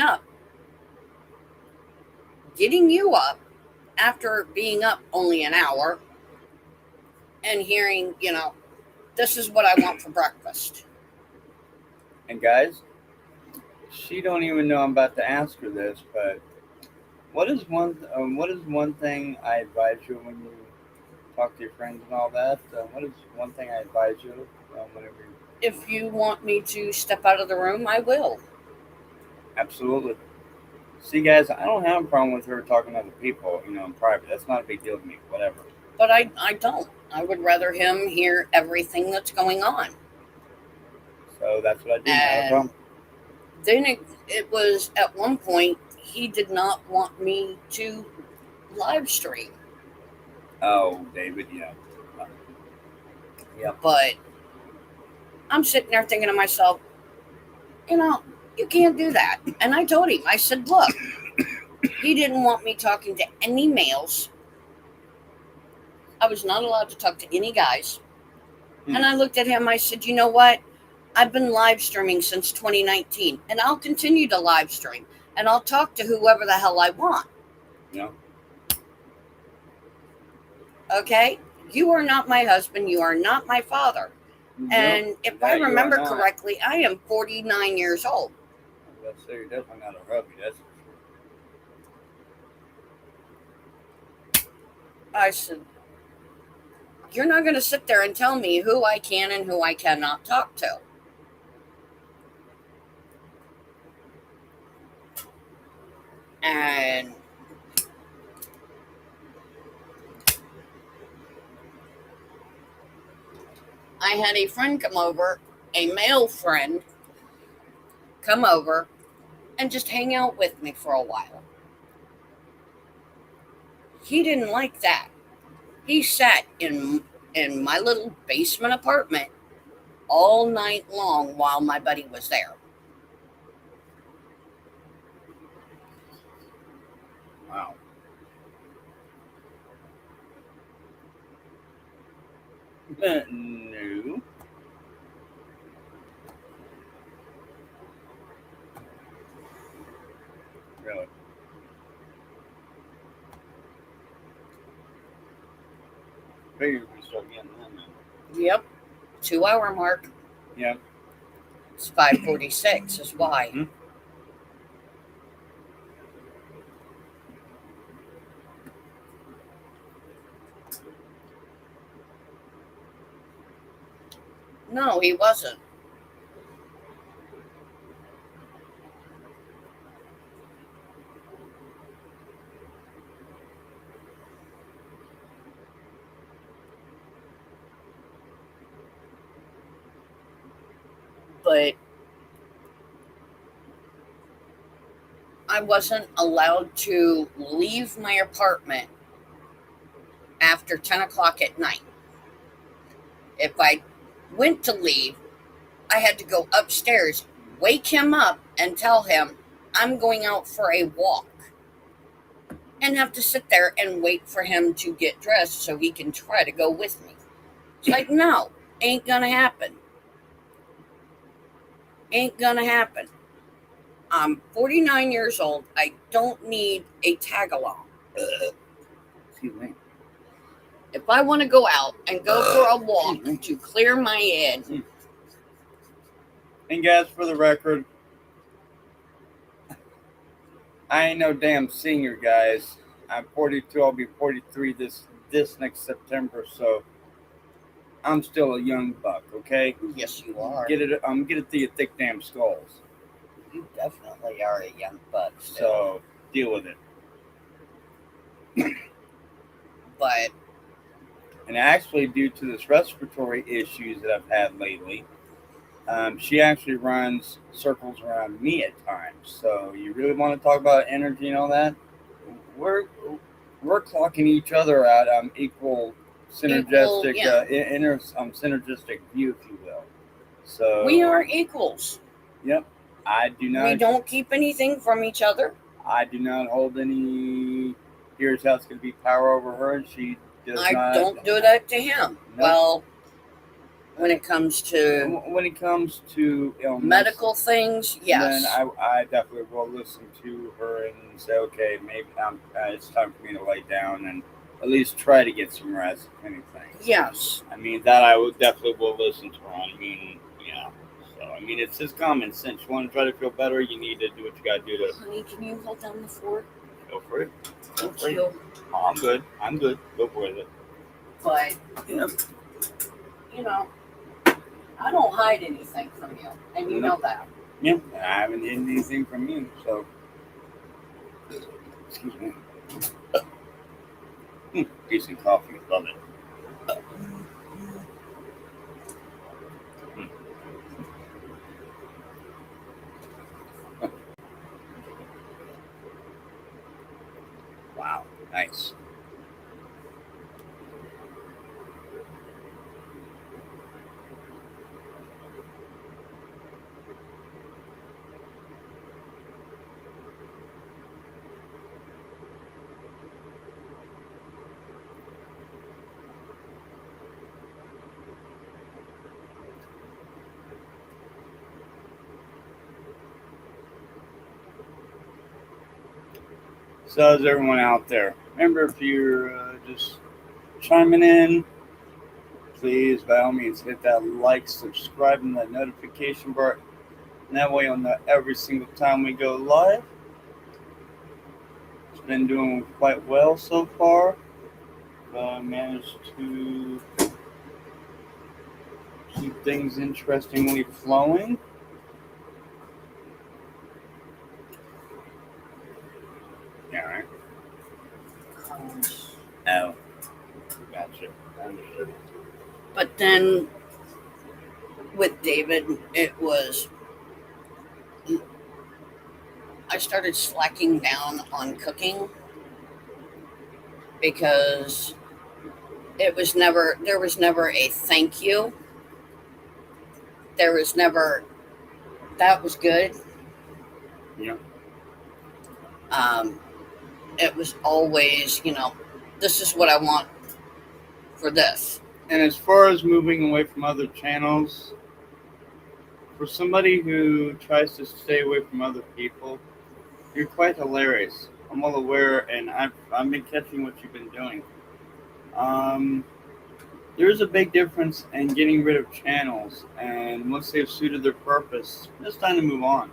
you up after being up only an hour and hearing, this is what I want for breakfast. And guys, she don't even know I'm about to ask her this, but what is one thing I advise you when you talk to your friends and all that? What is one thing I advise you whenever you... If you want me to step out of the room, I will. Absolutely. See, guys, I don't have a problem with her talking to other people, in private. That's not a big deal to me, whatever. But I don't. I would rather him hear everything that's going on. So that's what I do. Not a problem. Then it was at one point he did not want me to live stream. Oh, David, yeah. Yeah. But I'm sitting there thinking to myself, you can't do that. And I told him, I said, look, he didn't want me talking to any males. I was not allowed to talk to any guys. And I looked at him, I said, you know what? I've been live streaming since 2019, and I'll continue to live stream, and I'll talk to whoever the hell I want. Yeah. Okay? You are not my husband. You are not my father. And if I remember correctly, I am 49 years old. Let's say you're definitely not a hubby, that's for sure. I said, you're not going to sit there and tell me who I can and who I cannot talk to. And I had a friend come over, a male friend come over and just hang out with me for a while. He didn't like that. He sat in my little basement apartment all night long while my buddy was there. Wow. No. Really? Figured we start getting them then. Yep. 2 hour mark. Yep. It's 5:46 is why. Hmm. No, he wasn't. But I wasn't allowed to leave my apartment after 10 o'clock at night. If I went to leave, I had to go upstairs, wake him up, and tell him I'm going out for a walk. And have to sit there and wait for him to get dressed so he can try to go with me. It's like, no, ain't gonna happen. Ain't gonna happen. I'm 49 years old. I don't need a tag along. Excuse me. If I want to go out and go for a walk to clear my head. And guys, for the record, I ain't no damn senior, guys. I'm 42. I'll be 43 this next September, so I'm still a young buck. Okay. Yes, you are. Get it through your thick damn skulls. You definitely are a young buck. So deal with it. But. And actually, due to this respiratory issues that I've had lately, she actually runs circles around me at times. So you really want to talk about energy and all that? We're clocking each other out equal synergistic synergistic view, if you will. So we are equals. Yep. I do not. We don't keep anything from each other. I do not hold any. Here's how it's going to be power over her, and she does not. I don't do that to him. Nope. Well, when it comes to illness, medical things, yes. Then I definitely will listen to her and say, okay, maybe it's time for me to lay down and at least try to get some rest, if anything. Yes. I mean, that I will definitely listen to her on. I mean, yeah. So, I mean, it's just common sense. You want to try to feel better, you need to do what you got to do to. Honey, can you hold down the fort? Go for it. Thank you. Oh, I'm good. Go for it. But, you know, I don't hide anything from you, and you know that. Yeah, I haven't hidden anything from you, so. Excuse me. Decent coffee, love it. Wow, nice. So how's everyone out there? Remember, if you're just chiming in, please, by all means, hit that like, subscribe, and that notification bar. And that way you'll know every single time we go live. It's been doing quite well so far. Managed to keep things interestingly flowing. Yeah, right? Oh, gotcha. Understood. But then with David, it was I started slacking down on cooking because there was never a thank you. There was never that was good. Yeah. It was always, this is what I want for this. And as far as moving away from other channels, for somebody who tries to stay away from other people, you're quite hilarious. I'm well aware, and I've been catching what you've been doing. There's a big difference in getting rid of channels, and once they've suited their purpose, it's time to move on.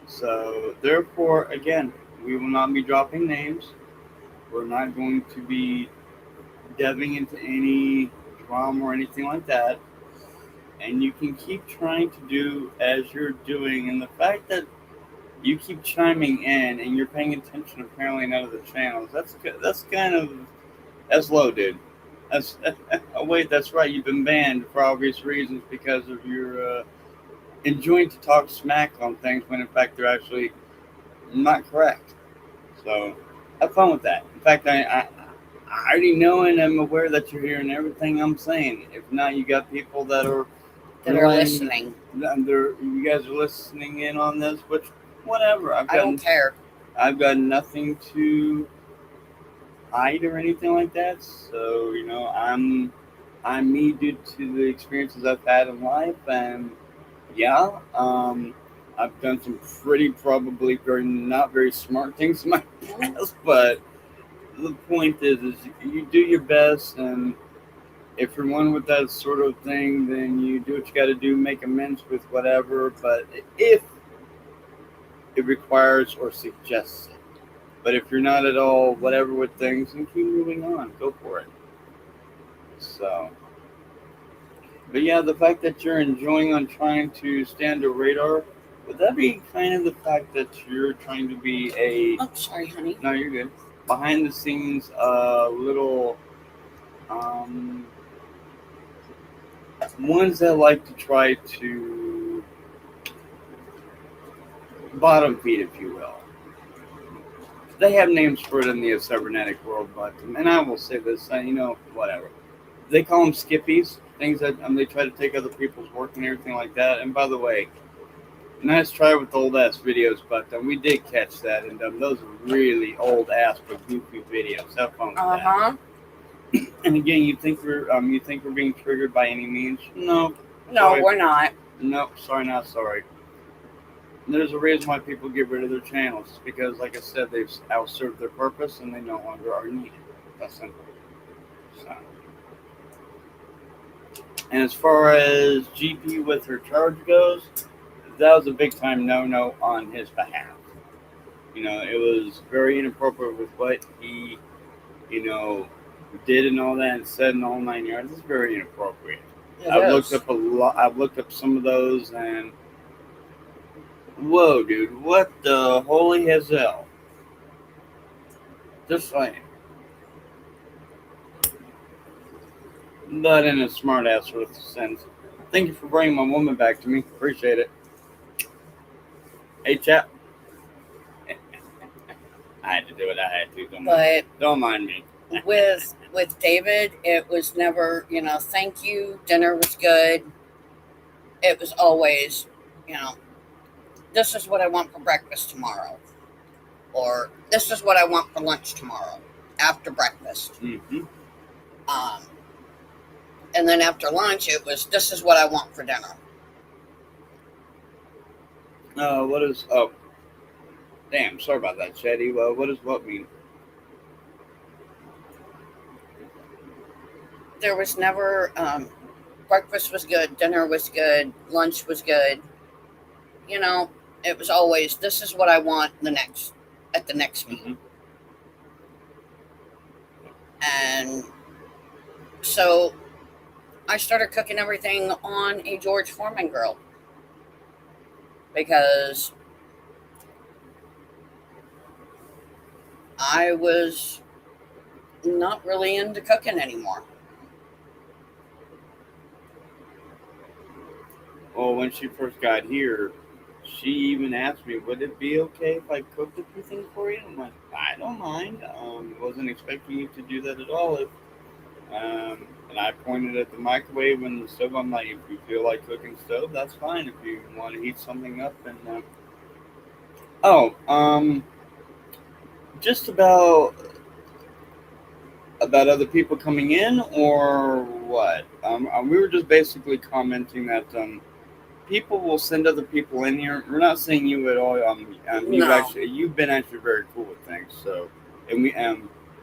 So, therefore, again, we will not be dropping names. We're not going to be delving into any drama or anything like that. And you can keep trying to do as you're doing. And the fact that you keep chiming in and you're paying attention apparently in other channels, that's low, dude. That's oh wait, that's right. You've been banned for obvious reasons because of your enjoying to talk smack on things when in fact they're actually not correct. So have fun with that. In fact, I already know and I'm aware that you're hearing everything I'm saying. If not, you got people that are listening. You guys are listening in on this, which whatever. I don't care. I've got nothing to hide or anything like that. So I'm me due to the experiences I've had in life, and yeah, I've done some probably not very smart things in my past, but the point is you do your best, and if you're one with that sort of thing, then you do what you got to do, make amends with whatever. But if it requires or suggests it, but if you're not at all whatever with things, then keep moving on. Go for it. So, but yeah, the fact that you're enjoying on trying to stay under radar, would that be kind of the fact that you're trying to be a? Oh, sorry, honey. No, you're good. Behind the scenes, little ones that like to try to bottom feed, if you will. They have names for it in the cybernetic world, but and I will say this, whatever. They call them skippies, things that they try to take other people's work and everything like that. And by the way, nice try with old ass videos, but we did catch that, and those are really old ass but goofy videos. Have fun with that. And again, you think we're being triggered by any means? No. No, sorry. We're not. No, sorry, not sorry. There's a reason why people get rid of their channels, because, like I said, they've outserved their purpose and they no longer are needed. That's simple. So. And as far as GP with her charge goes, that was a big time no on his behalf. It was very inappropriate with what he, did and all that and said in all 9 yards. It's very inappropriate. I've looked up some of those, and whoa, dude, what the holy hazel? Just saying. But in a smart ass sort of sense. Thank you for bringing my woman back to me. Appreciate it. Hey, chap. I had to do what I had to. Don't mind me. with David, it was never, thank you. Dinner was good. It was always, this is what I want for breakfast tomorrow, or this is what I want for lunch tomorrow after breakfast. Mm-hmm. And then after lunch, it was, this is what I want for dinner. Damn, sorry about that, Chetty. Well, what does what mean? There was never, breakfast was good, dinner was good, lunch was good. It was always, this is what I want at the next meeting. And so I started cooking everything on a George Foreman grill because I was not really into cooking anymore. Well, when she first got here, she even asked me, "Would it be okay if I cooked a few things for you?" I'm like, "I don't mind. Wasn't expecting you to do that at all." And I pointed at the microwave and the stove. I'm like, "If you feel like cooking stove, that's fine. If you want to heat something up." And just about other people coming in or what? We were just basically commenting that people will send other people in here. We're not saying you at all. No. You've been actually very cool with things. So, and we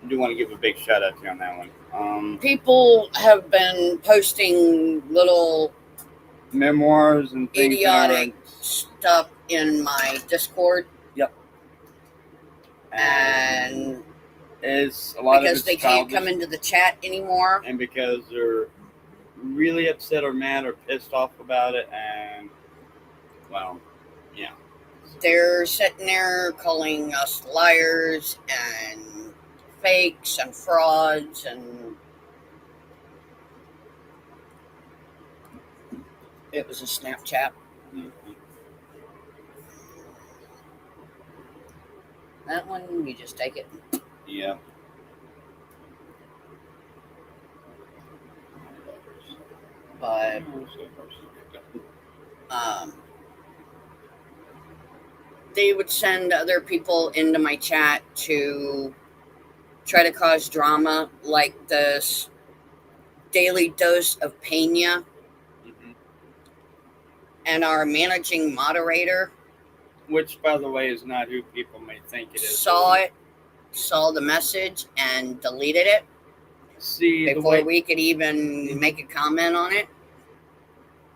do want to give a big shout out to you on that one. People have been posting little Memoirs and things idiotic stuff in my Discord. Yep. And it's a lot because of they can't come into the chat anymore, and because they're really upset or mad or pissed off about it, and well, yeah, they're sitting there calling us liars and fakes and frauds, and it was a Snapchat. Mm-hmm. That one, you just take it. Yeah. But they would send other people into my chat to try to cause drama, like this daily dose of Pena. Mm-hmm. And our managing moderator, which by the way is not who people may think it is, saw the message and deleted it. See, before we could even make a comment on it.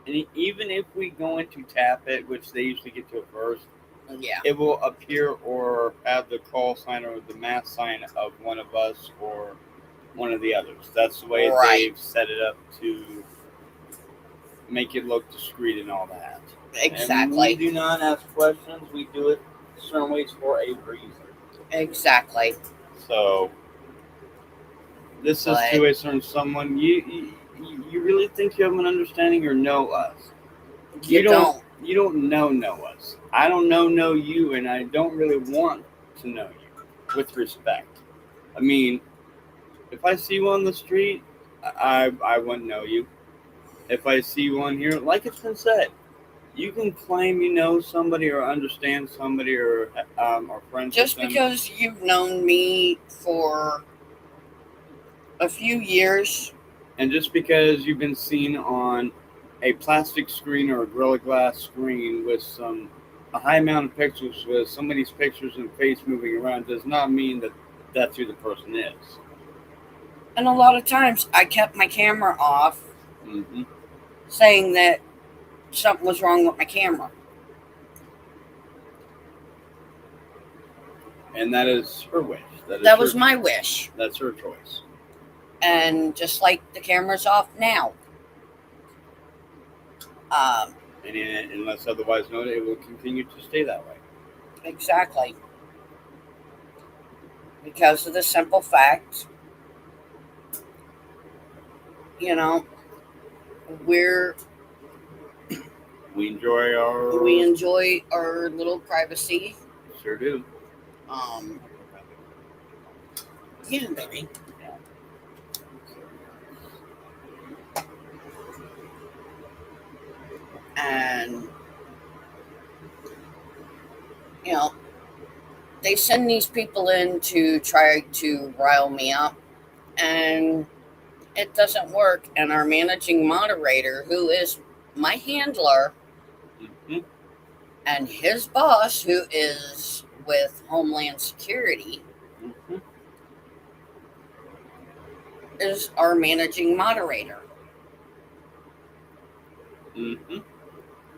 And even if we go in to tap it, which they usually get to it first, yeah, it will appear or have the call sign or the math sign of one of us or one of the others. That's the way they've set it up to make it look discreet and all that. Exactly. And we do not ask questions. We do it certain ways for a reason. Exactly. So this is to a certain someone. You really think you have an understanding or know us? You don't. You don't know us. I don't know you, and I don't really want to know you. With respect, I mean, if I see you on the street, I wouldn't know you. If I see you on here, like it's been said, you can claim you know somebody or understand somebody or friends. Just because you've known me for a few years, and just because you've been seen on a plastic screen or a Gorilla Glass screen with a high amount of pixels with somebody's pictures and face moving around does not mean that that's who the person is. And a lot of times I kept my camera off, saying that something was wrong with my camera. And that is her wish. That was my wish. That's her choice. And just like the camera's off now. And unless otherwise noted, it will continue to stay that way. Exactly. Because of the simple fact, we enjoy our little privacy. Sure do. Yeah, baby. And they send these people in to try to rile me up, and it doesn't work. And our managing moderator, who is my handler, and his boss, who is with Homeland Security, is our managing moderator.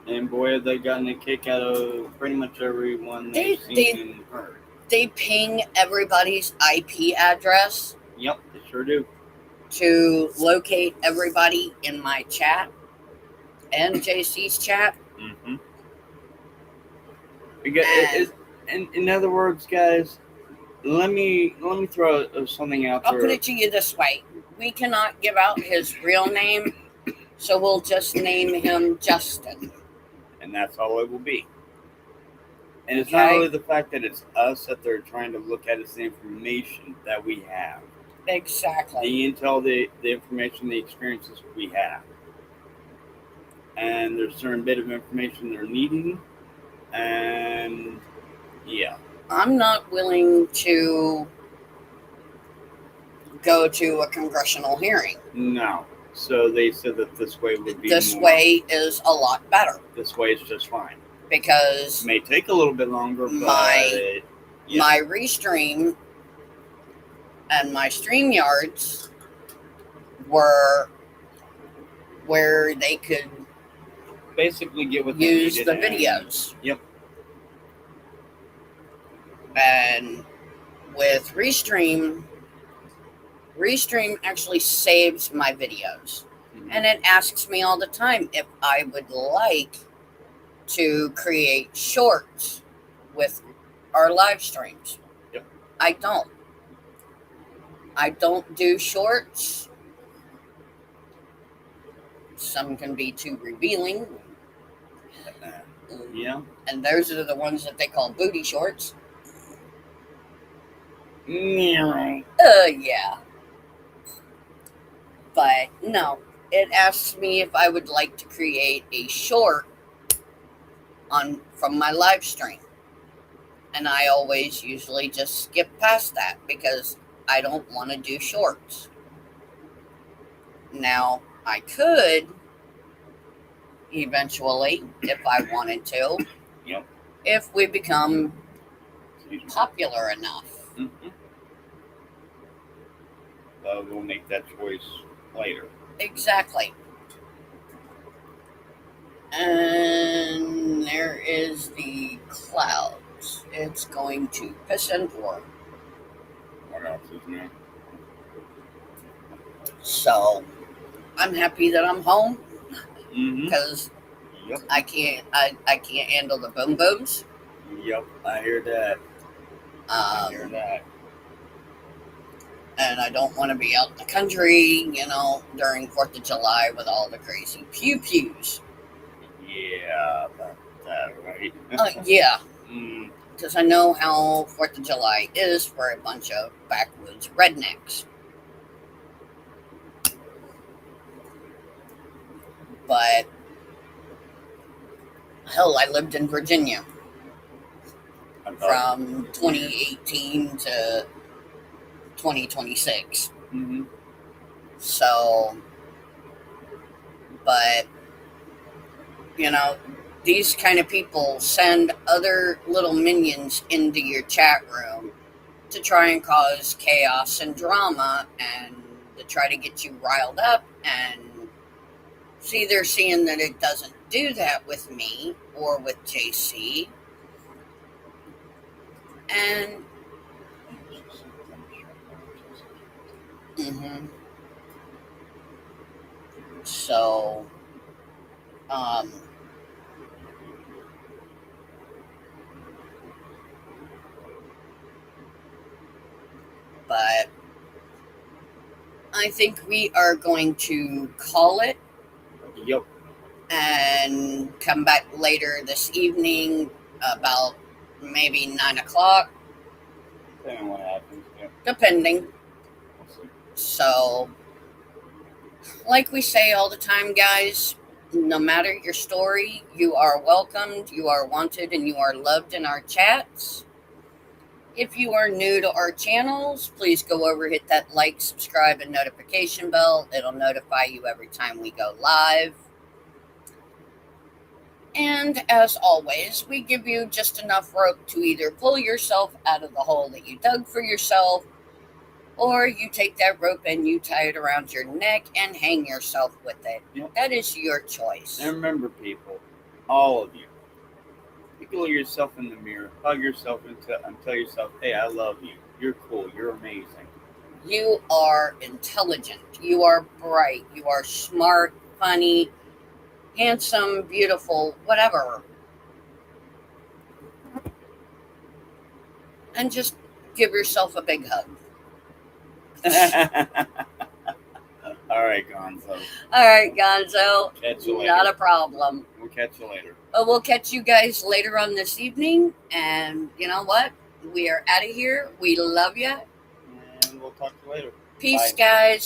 And boy, have they gotten a kick out of pretty much everyone they've seen and heard. They ping everybody's IP address. Yep, they sure do. To locate everybody in my chat and JC's chat. In other words, guys, let me throw something out there. I'll put it to you this way: we cannot give out his real name So we'll just name him Justin. And that's all it will be. And it's not really the fact that it's us that they're trying to look at, it's the information that we have. Exactly. The intel, the information, the experiences we have. And there's a certain bit of information they're needing. And yeah. I'm not willing to go to a congressional hearing. No. So they said that this way would be This way is a lot better. This way is just fine. Because it may take a little bit longer, but my Restream and my StreamYards were where they could basically get what use the videos. Yep. And with Restream actually saves my videos. Mm-hmm. And it asks me all the time if I would like to create shorts with our live streams. Yep. I don't do shorts. Some can be too revealing. Yeah. And those are the ones that they call booty shorts. Yeah. Yeah. But no, it asks me if I would like to create a short from my live stream. And I always usually just skip past that because I don't want to do shorts. Now, I could eventually, if I wanted to, yep. If we become popular enough. Mm-hmm. We'll make that choice later. Exactly. And there is the clouds. It's going to piss and pour. What else is new? So, I'm happy that I'm home because yep. I can't handle the boom booms. Yep, I hear that. I hear that. And I don't want to be out in the country, during 4th of July with all the crazy pew-pews. Yeah, that's right. Yeah. Because I know how 4th of July is for a bunch of backwoods rednecks. But, hell, I lived in Virginia from 2018 to 2026. Mm-hmm. So, but, these kind of people send other little minions into your chat room to try and cause chaos and drama and to try to get you riled up. And see, they're seeing that it doesn't do that with me or with JC. And so, but I think we are going to call it. Yep. And come back later this evening about maybe 9 o'clock. Depending on what happens. Yeah. Depending. So, like we say all the time, guys, no matter your story, you are welcomed, you are wanted, and you are loved in our chats. If you are new to our channels, please go over, hit that like, subscribe, and notification bell. It'll notify you every time we go live. And as always, we give you just enough rope to either pull yourself out of the hole that you dug for yourself, or you take that rope and you tie it around your neck and hang yourself with it. Yep. That is your choice. And remember, people, all of you, look yourself in the mirror, hug yourself, and tell yourself, hey, I love you. You're cool. You're amazing. You are intelligent. You are bright. You are smart, funny, handsome, beautiful, whatever. And just give yourself a big hug. All right, Gons. Gonzo. All right, Gonzo. Catch you later. Not a problem. We'll catch you later. We'll catch you guys later on this evening. And you know what? We are out of here. We love you. And we'll talk to you later. Peace, Bye. guys.